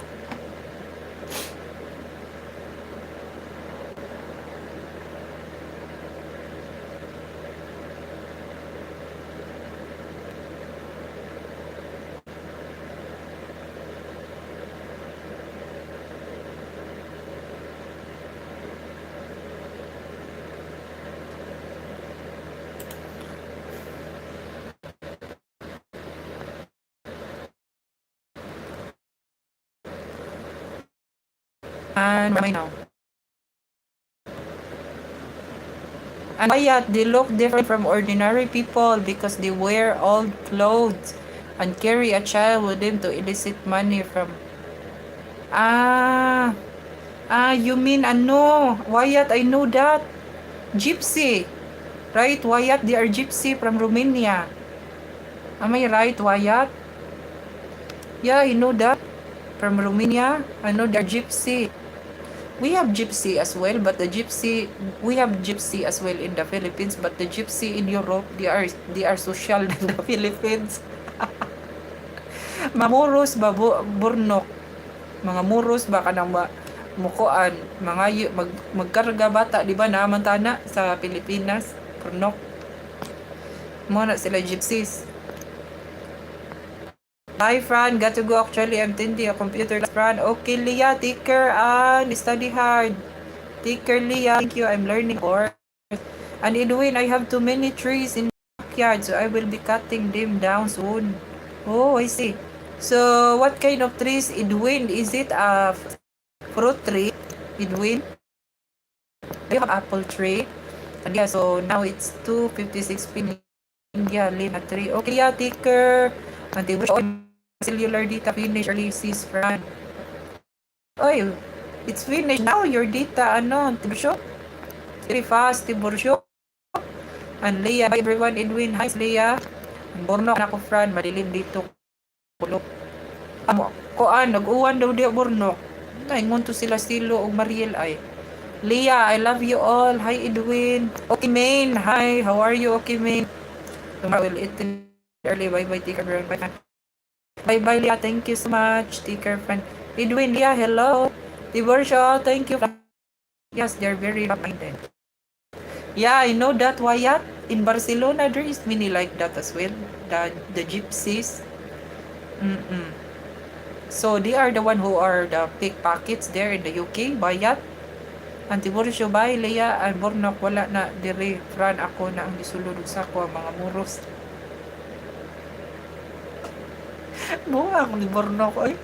And where am I now? And yet they look different from ordinary people because they wear old clothes and carry a child with them to elicit money from. Ah, you mean ano? Wyatt, I know that. Gypsy. Right, Wyatt, they are gypsy from Romania. Am I right, Wyatt? Yeah, I know that. From Romania, I know they're gypsy. We have gypsy as well, but we have gypsy as well in the Philippines, but the gypsy in Europe, they are social than the Philippines. Mamuros ba burnok? Mga muros ba kanang mukuan, mga magkarga bata, di ba naman tana sa Pilipinas, burnok. Mo na sila gypsies. Bye, Fran. Got to go. Actually, I'm attending a computer class, Fran. Okay, Leah. Take care and study hard. Take care, Leah. Thank you. I'm learning more. And Edwin, I have too many trees in the backyard, so I will be cutting them down soon. Oh, I see. So, what kind of trees, Edwin? Is it a fruit tree, Edwin? Do you have apple tree? And yeah, so now it's 2:56 p.m. Yeah, Lena tree. Okay, yeah, take care. Until cellular data finish early, sis Fran. Oy, it's finished now. Your data, ano, Tibursyo? Very fast, Tibursyo. And Leah, bye everyone. Edwin, hi, Leah. Borno na ko, Fran. Madilim dito. Kulok. Koan, nag-uwan daw di Borno. Naingon to sila Silo o Mariel ay. Leah, I love you all. Hi, Edwin. Okay, Main. Hi, how are you? Okay, Main. Tomorrow we'll eat early. Bye-bye. Take care, everyone. Bye. Bye-bye, Leah. Thank you so much. Take care, friend. Edwin, Leah, hello. Tiborsyo, thank you. Yes, they're very minded. Yeah, I know that, Wyatt. In Barcelona, there is many like that as well. The gypsies. So, they are the one who are the pickpockets there in the UK, Wyatt. Ang Tiborsyo, bye, Leah. Ang Bornok, wala na. Dire, Fran, ako na ang gisulod sa ko, mga muros. Buha akong ni Bornok, oy.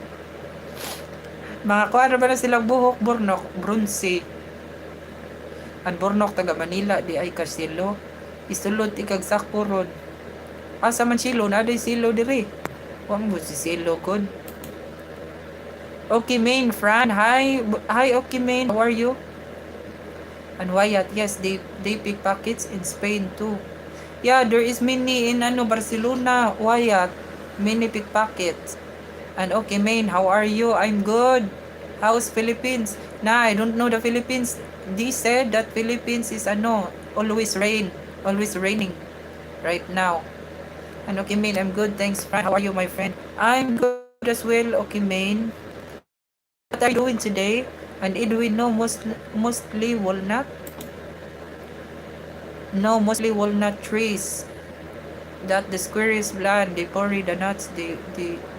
Mga kuha na ba na silang buhok, Bornok? Brunsi. Ang Bornok, taga Manila, di ay kasilo. Isulod, ikag sakpuron. Asa man silo, na day silo diri. Huwag mo si silo, good. Okay, Main, Fran, hi. Hi, okay, Main, how are you? And Wyatt, yes, they pickpockets in Spain too. Yeah, there is many in Barcelona, Wyatt. Many pickpockets. And okay, Main, how are you? I'm good. How's Philippines? Nah, I don't know the Philippines. They said that Philippines is always raining right now. And okay, Main, I'm good. Thanks, Fran. How are you, my friend? I'm good as well. Okay, Main. What are you doing today? And Edwin, no, mostly walnut. No, mostly walnut trees. That the square is bland, they bury the nuts, they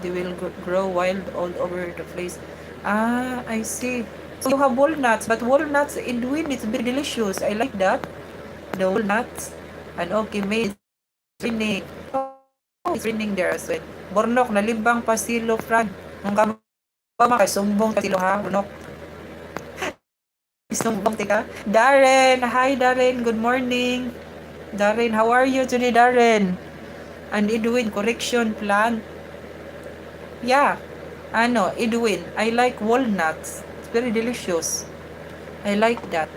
will grow wild all over the place. Ah, I see. So you have walnuts, but walnuts in Edwin, it's very delicious. I like that. The walnuts. And okay, May, it's raining. Oh, it's raining there as well. Bornok, nalibang pa silo, Fran. Nung sumbong ka silo ha, Bornok. Sumbong tika. Darren, hi Darren, good morning. Darren, how are you today, Darren? And Edwin, correction plant. Yeah. Edwin, I like walnuts. It's very delicious. I like that.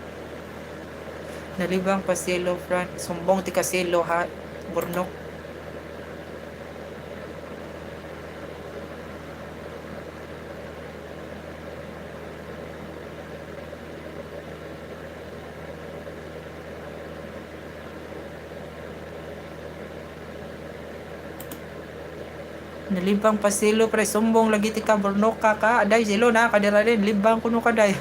Nalibang pa silo, Fran. Sumbong tika silo ha. Bornok. Nalibang pa silo, pre. Sumbong lagi tika Bornok ka. Aday silo na. Kadira rin. Libang kuno kaday.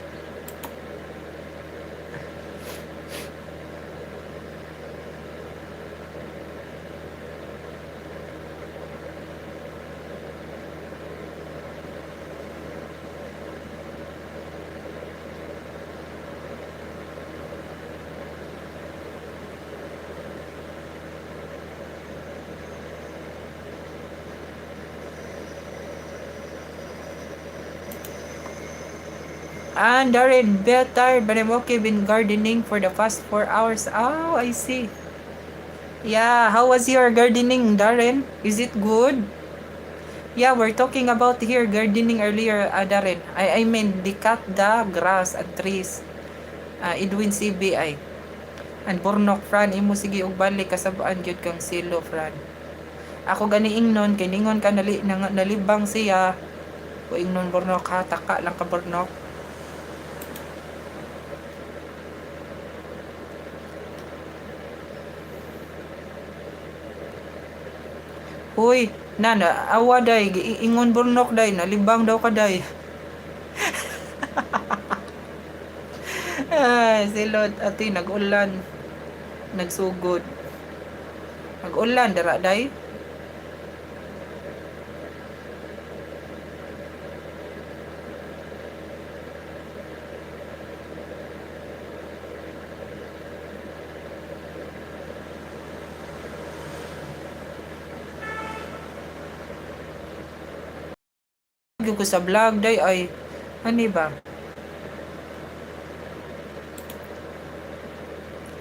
And Darren, bit tired, but I'm okay. Been gardening for the past 4 hours. Oh, I see. Yeah, how was your gardening, Darren? Is it good? Yeah, we're talking about here gardening earlier, Darren. I mean, they cut the grass and trees. Edwin CBI. And Bornok, Fran, imo sige og balik kasabaan gyud kang silo, Fran. Ako gani ingnon kay ningon ka nalibang siya. O ingnon Bornok ha, taka lang ka Bornok. Hoy, nana, awa day, ingon Bornok day, nalibang daw ka day. Ay, silot, ati, nag-ulan. Nagsugod. Nag-ulan, dara day. Ko sa vlog day ay, ano ba?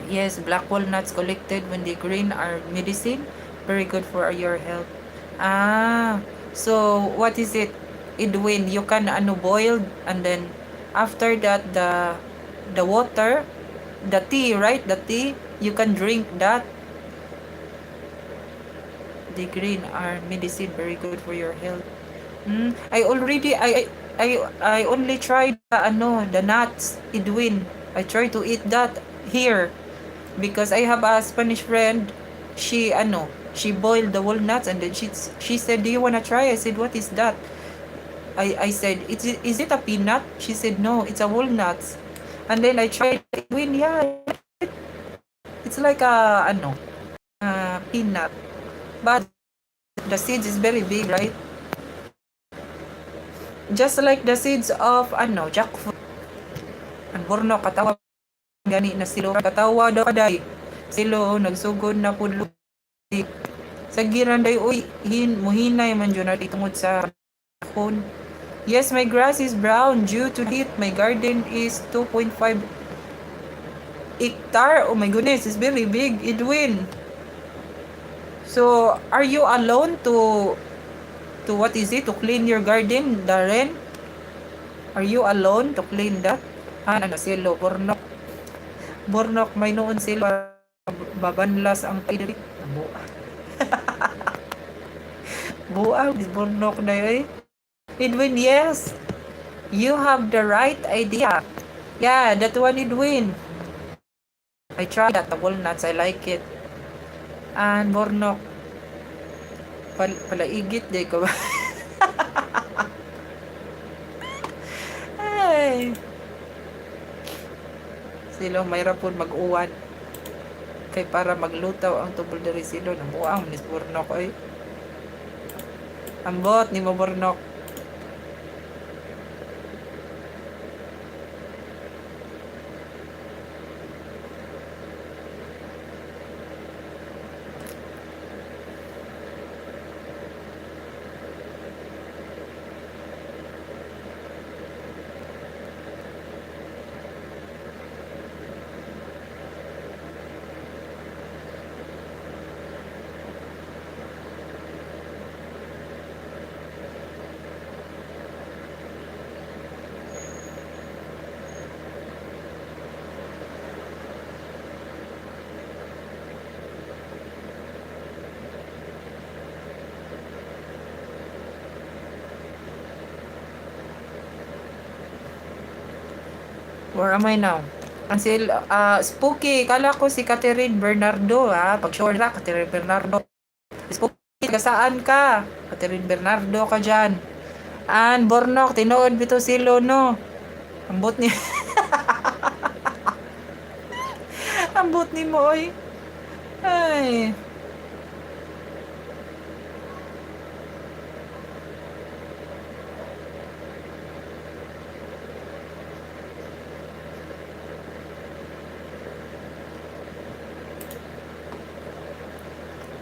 Yes, black walnuts collected when they green are medicine. Very good for your health. So what is it? Edwin, you can boiled and then after that the water, the tea, right? The tea, you can drink that. The green are medicine, very good for your health. I only tried the nuts, Edwin. I try to eat that here because I have a Spanish friend. She boiled the walnuts and then she said, "Do you wanna try?" I said, "What is that?" I said, "Is it a peanut?" She said, "No, it's a walnuts." And then I tried Edwin. Yeah, it's like a peanut, but the seeds is very big, right? Just like the seeds of jackfruit. Ang Borno katawa gani na silo katawa daw kaday. Silo nagsugod na pudlo. Sa giran day uy muhinay man jud na tungod sa panahon. Yes, my grass is brown due to heat. My garden is 2.5 hectare. Oh my goodness, it's very big, Edwin. So, are you alone to what is it, to clean your garden, Darren? Are you alone to clean that? Silo, Bornok, may noon sila babanlas ang pidiri. Buang, Bornok na yun. Edwin, yes. You have the right idea. Yeah, that one, Edwin. I tried that, the walnuts, I like it. And Bornok, palaigit day ko ba? Ay. Silo mayra po mag-uwan. Kay para maglutaw ang tubol diri silo nang buang ni Bornok ay. Ambot ni mo Bornok. Where am I now? Until Spooky, kala ko si Catherine Bernardo pag sure na Catherine Bernardo. Spooky, saan ka? Catherine Bernardo ka dyan. And Bornok, tinuod bito silo no. Ambot ni ambot ni mo oy. Ay.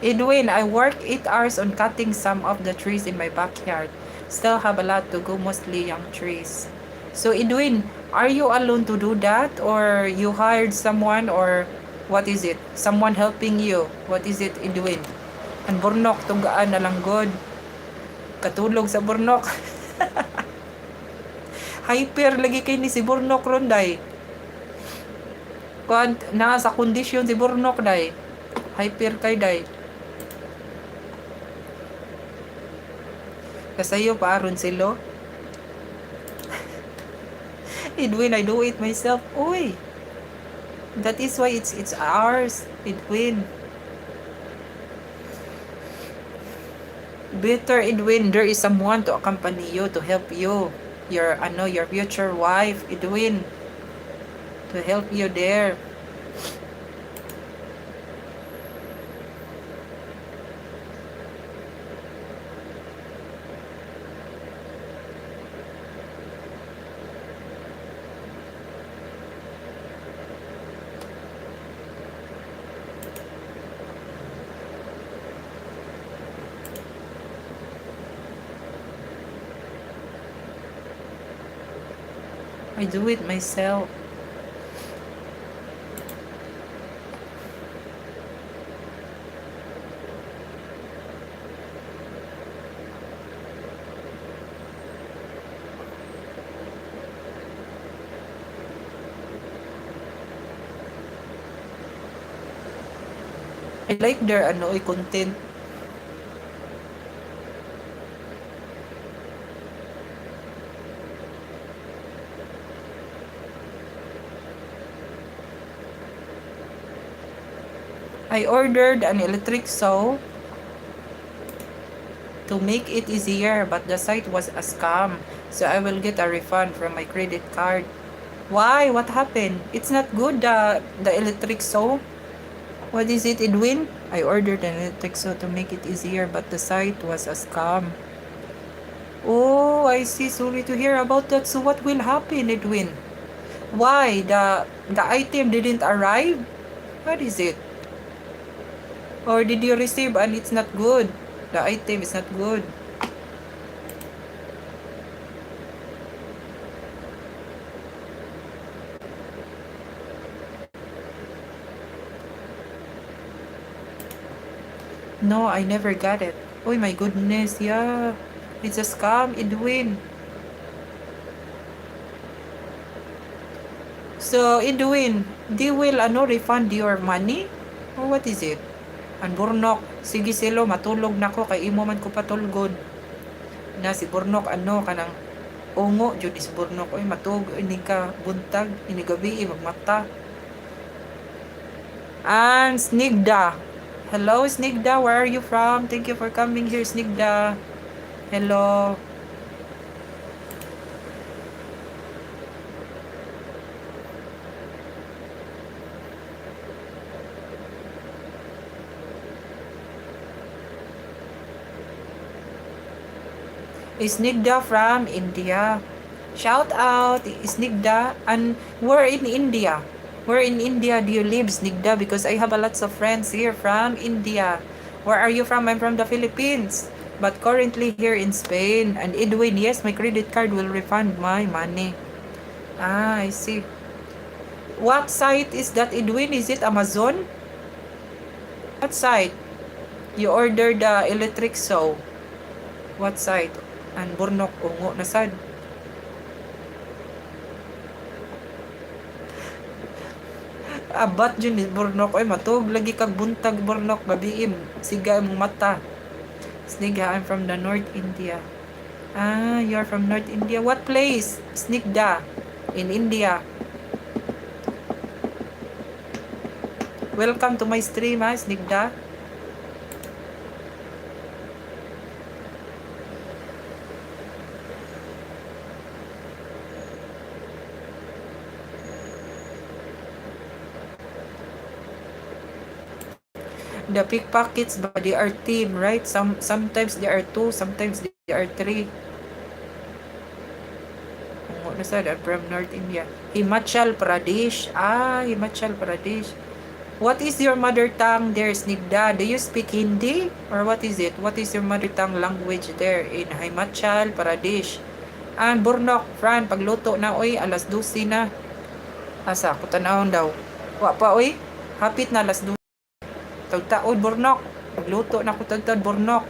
Edwin, I work 8 hours on cutting some of the trees in my backyard. Still have a lot to go, mostly young trees. So Edwin, are you alone to do that, or you hired someone, or what is it? Someone helping you? What is it, Edwin? Ang burnok tugaan na lang god. Katulog sa burnok. Hyper lagi kay ni si burnok ron day. Kuan na sa kondisyon si burnok day. Hyper kay day. Kasayo pa aron silo. Edwin, I do it myself. Uy. That is why it's ours, Edwin. Better, Edwin, there is someone to accompany you, to help you. Your future wife, Edwin. To help you there. I do it myself. I like their content. I ordered an electric saw to make it easier, but the site was a scam, so I will get a refund from my credit card. Why? What happened? It's not good, the electric saw. What is it, Edwin? I ordered an electric saw to make it easier, but the site was a scam. Oh, I see. Sorry to hear about that. So what will happen, Edwin? Why? The item didn't arrive? What is it? Or did you receive and it's not good? The item is not good. No, I never got it. Oh my goodness, yeah. It's a scam, Edwin. So, Edwin, they will refund your money? Or what is it? Ang burnok, sige silo, matulog na ko, kay imo man ko patulgod. Na si burnok, kanang ungo, jud si burnok, oy matug, ini ka buntag, ini gabi, magmata. And Snigda. Hello, Snigda, where are you from? Thank you for coming here, Snigda. Hello. Snigda from India. Shout out, Snigda. And where in India? Where in India do you live, Snigda? Because I have a lots of friends here from India. Where are you from? I'm from the Philippines, but currently here in Spain. And Edwin, yes, my credit card will refund my money. Ah, I see. What site is that, Edwin? Is it Amazon? What site? You ordered the electric saw. What site? Ang burnok, ungo na sad. Abat dyan ni burnok. Ay, matug. Lagi kag buntag burnok. Gabiim. Siga mong mata. Snigda, I'm from the North India. Ah, you're from North India. What place? Snigda. In India. Welcome to my stream, ha, Snigda. The pickpockets, but they are team, right? Sometimes they are 2, sometimes they are 3. I'm from North India. Himachal Pradesh. Ah, Himachal Pradesh. What is your mother tongue there, Snigda? Do you speak Hindi? Or what is it? What is your mother tongue language there in Himachal Pradesh? An burnok, Fran, pagluto na, oy, alas 12 na. Asa, kutanahon daw. Wa pa, oy. Hapit na alas 12. Tagtaod, burnok. Pagluto na ko tagtaod, burnok.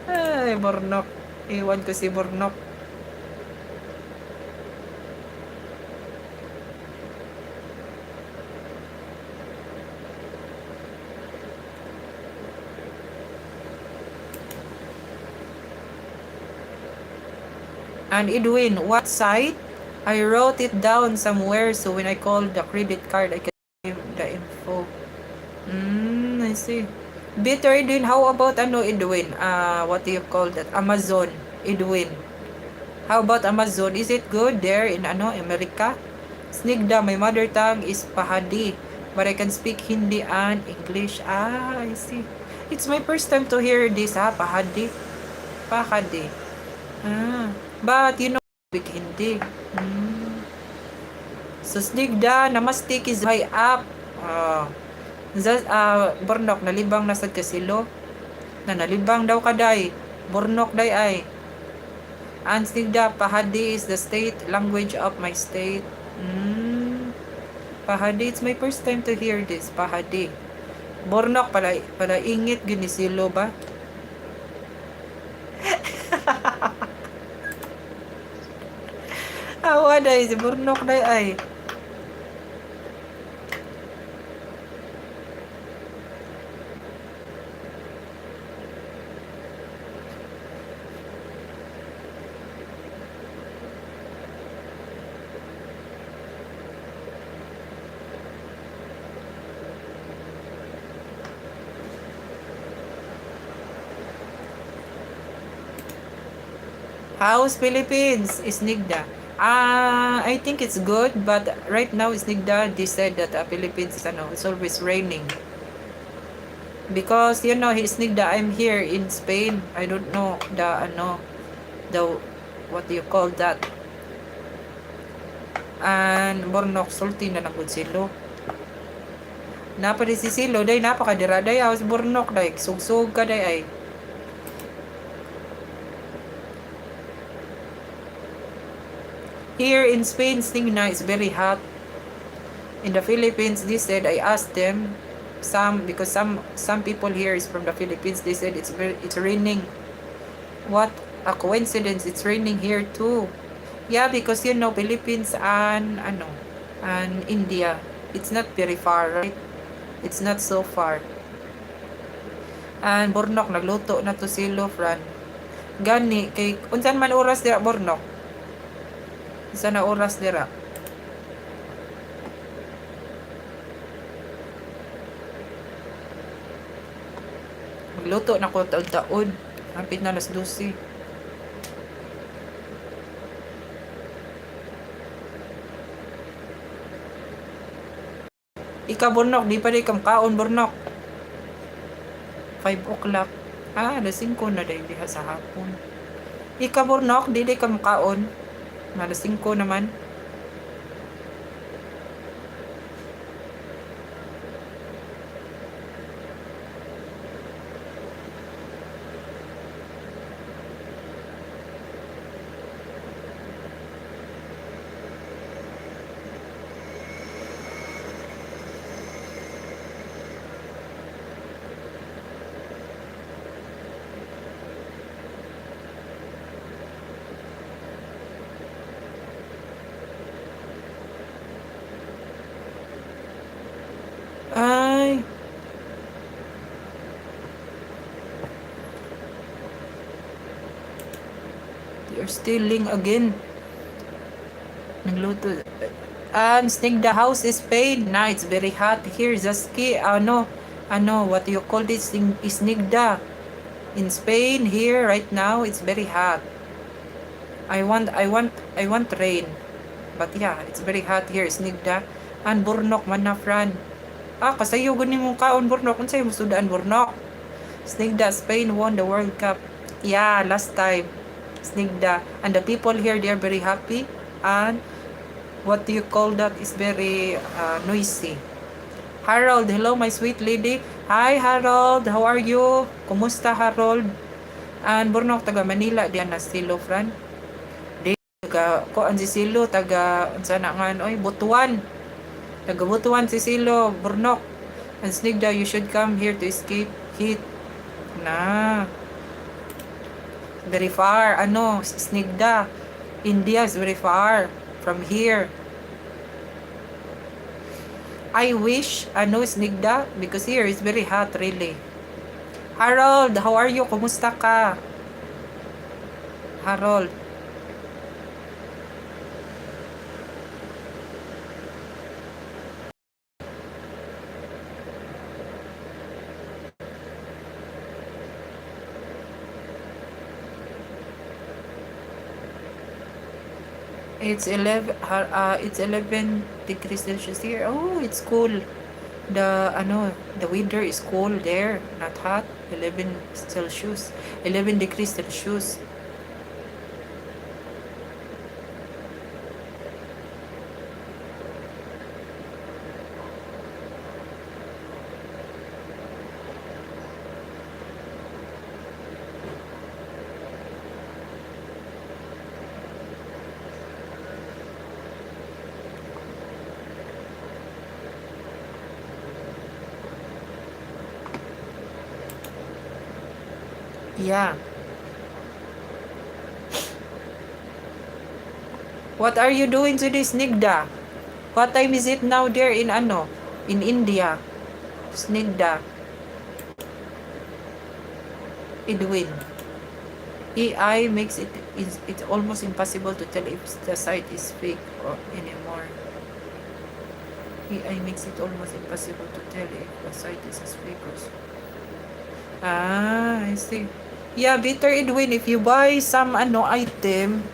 Ay, burnok. Iwan ko si burnok. And Edwin, what site? I wrote it down somewhere so when I call the credit card, I can give the info. I see. Bitter Edwin, how about ano Edwin? What do you call that? Amazon, Edwin. How about Amazon? Is it good there in ano America? Snigda, my mother tongue is Pahadi, but I can speak Hindi and English. I see. It's my first time to hear this, Pahadi. Pahadi. But you know, speak Hindi. So, Snigda, namaste is high up. Burnok, nalibang nasad kasilo. Na nalibang daw kaday. Burnok day ay. And Snigda, Pahadi is the state language of my state. Pahadi, it's my first time to hear this. Pahadi. Burnok, pala ingit ginisilo ba? Awa day, si Burnok day ay. How's Philippines? Snigda. I think it's good, but right now Snigda, they said that Philippines is it's always raining. Because you know, Snigda, I'm here in Spain. I don't know the what do you call that? And Bornok sulti na nagud silo. Napa di si silo day napakadira day house Bornok day sugsug ka day ay. Here in Spain, Snigda is very hot. In the Philippines, they said, I asked them, because some people here is from the Philippines, they said it's raining. What a coincidence! It's raining here too. Yeah, because you know Philippines and India, it's not very far, right? It's not so far. And Bornok nagluto na to silo, Fran. Gani kay unsan man oras dira Bornok? Isa na oras dira. Magluto na ko taod-taod. Hapit na alas 12. Ika Bornok, di pa di kam kaon Bornok. 5 o'clock. Alas 5 na day diha sa hapon. Ika Bornok, di di kam kaon. Alas 5 naman. Ay. You're stealing again. Nagluto. And Snigda house is paid. Now it's very hot here. Zaski, what you call this thing is Snigda. In Spain here right now it's very hot. I want rain. But yeah, it's very hot here, Snigda. And Burnok man na, Fran. Kasayo gani mong kaon Burnok. Unsay mo sudaan Burnok? Snigda, Spain won the World Cup. Yeah, last time. Snigda. And the people here, they are very happy. And what do you call that is very noisy. Harold, hello my sweet lady. Hi Harold, how are you? Kumusta Harold? An Burnok taga Manila diyan na Silo Fran. Di taga ko ang si Silo taga unsa na nga oy Butuan. Taga Butuan si Silo Burnok. And Snigda, you should come here to escape heat. Na. Very far. Ano, Snigda. India is very far from here. I wish, ano, Snigda, because here is very hot, really. Harold, how are you? Kumusta ka? Harold. It's 11 degrees Celsius here. Oh, it's cool. The weather is cool there, not hot. 11 Celsius. 11 degrees Celsius. Yeah. What are you doing today, Snigda? What time is it now there in ano? In India? Snigda. Edwin. AI makes it's almost impossible to tell if the site is fake or anymore. AI makes it almost impossible to tell if the site is fake or so. I see. Yeah, better Edwin, if you buy some ano item,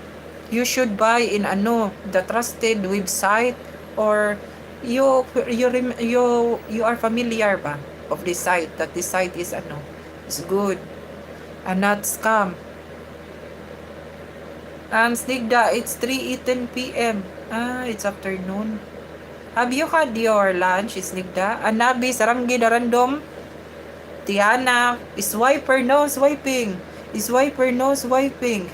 you should buy in ano the trusted website, or you are familiar ba of this site, that this site is ano is good and not scam. And Snigda, it's 3:10 p.m. It's afternoon. Have you had your lunch, Snigda? Anabi, saranggi na random. Tiana, swiper no swiping. Swiper no swiping.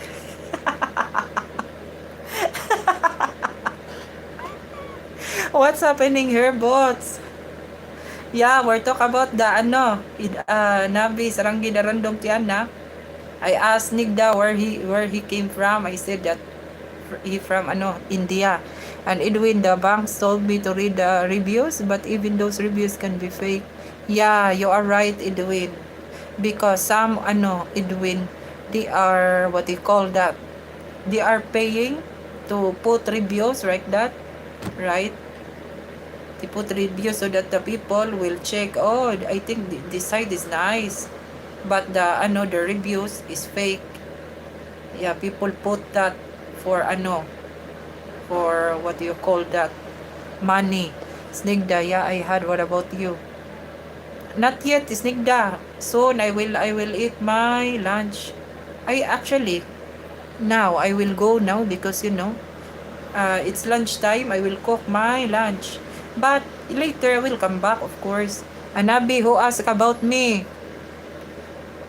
What's happening here, bots? Yeah, we're talk about the ano, Nabi Saranggi na random Tiana. I asked Nigda where he came from. I said that he from ano, India. And Edwin, the banks told me to read the reviews, but even those reviews can be fake. Yeah, you are right, Edwin. Because some ano, Edwin, they are what they call that. They are paying to put reviews like that, right? They put reviews so that the people will check. Oh, I think this site is nice, but the ano, the reviews is fake. Yeah, people put that for ano, for what do you call that, money. Snigda, yeah, I had. What about you? Not yet, Snigda. Soon I will eat my lunch. I actually now I will go now because it's lunchtime. I will cook my lunch. But later I will come back, of course. Nabi, who asked about me?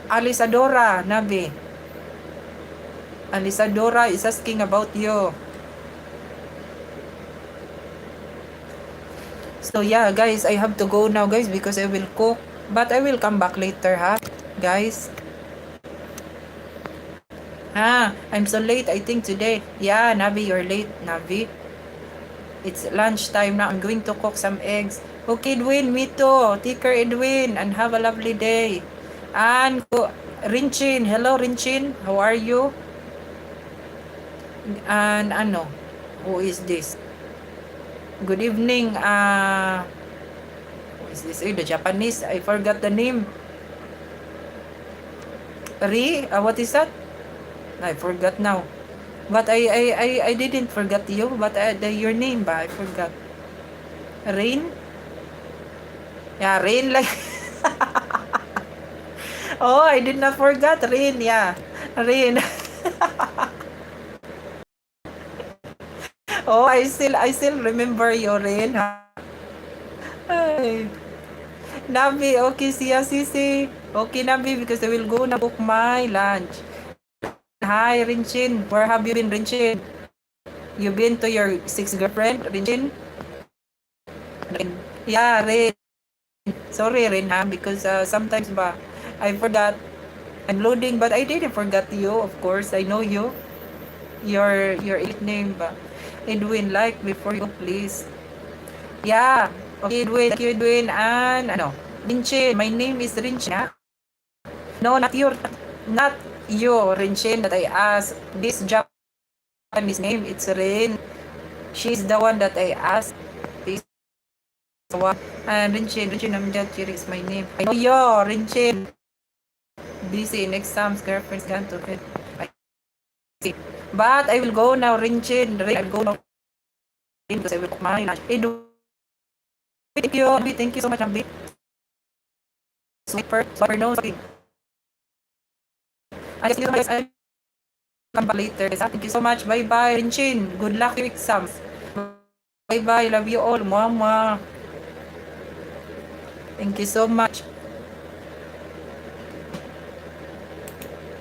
Alisadora, Nabi. Alisadora is asking about you. So yeah, guys, I have to go now, guys, because I will cook. But I will come back later, ha, guys. I'm so late, I think, today. Yeah, Nabi, you're late, Nabi. It's lunchtime now. I'm going to cook some eggs. Okay, Edwin, me too. Take care, Edwin, and have a lovely day. And Rinchin, hello, Rinchin. How are you? And ano, who is this? Good evening. Who is this? The Japanese. I forgot the name. What is that? I forgot now. But I didn't forget you. But your name ba? I forgot. Rain? Yeah, Rain like. Oh, I did not forget Rain. Yeah, Rain. Oh, I still remember your Rain. Ay. Nabi, okay, siya, sisi. Okay, Nabi, because I will go na book my lunch. Hi, Rinchin. Where have you been, Rinchin? You been to your sixth girlfriend, Rinchin? Rin. Yeah, Rin. Sorry, Rin, ha? Because sometimes ba, I forgot. I'm loading, but I didn't forget you, of course. I know you. Your name ba? Edwin, like before you, please. Yeah. Okay, Edwin. Thank you, Edwin. And, ano, Rinchin. My name is Rinchin, ha? No, not you, Rinchin, that I asked. This Japanese name, it's Rin. She's the one that I asked. This one. And Rinchin Amjad Chiri is my name. I know you, Rinchin. Busy in exams, girlfriend's gone to bed. I see. But I will go now, Rinchin. I will go now because I will cook my lunch. Hey, thank you. Thank you so much, Ambi. Super nose. I guess you guys, I'll come back later. Thank you so much. Bye-bye, Rinchin. Good luck with exams. Bye-bye. Love you all. Mama. Thank you so much.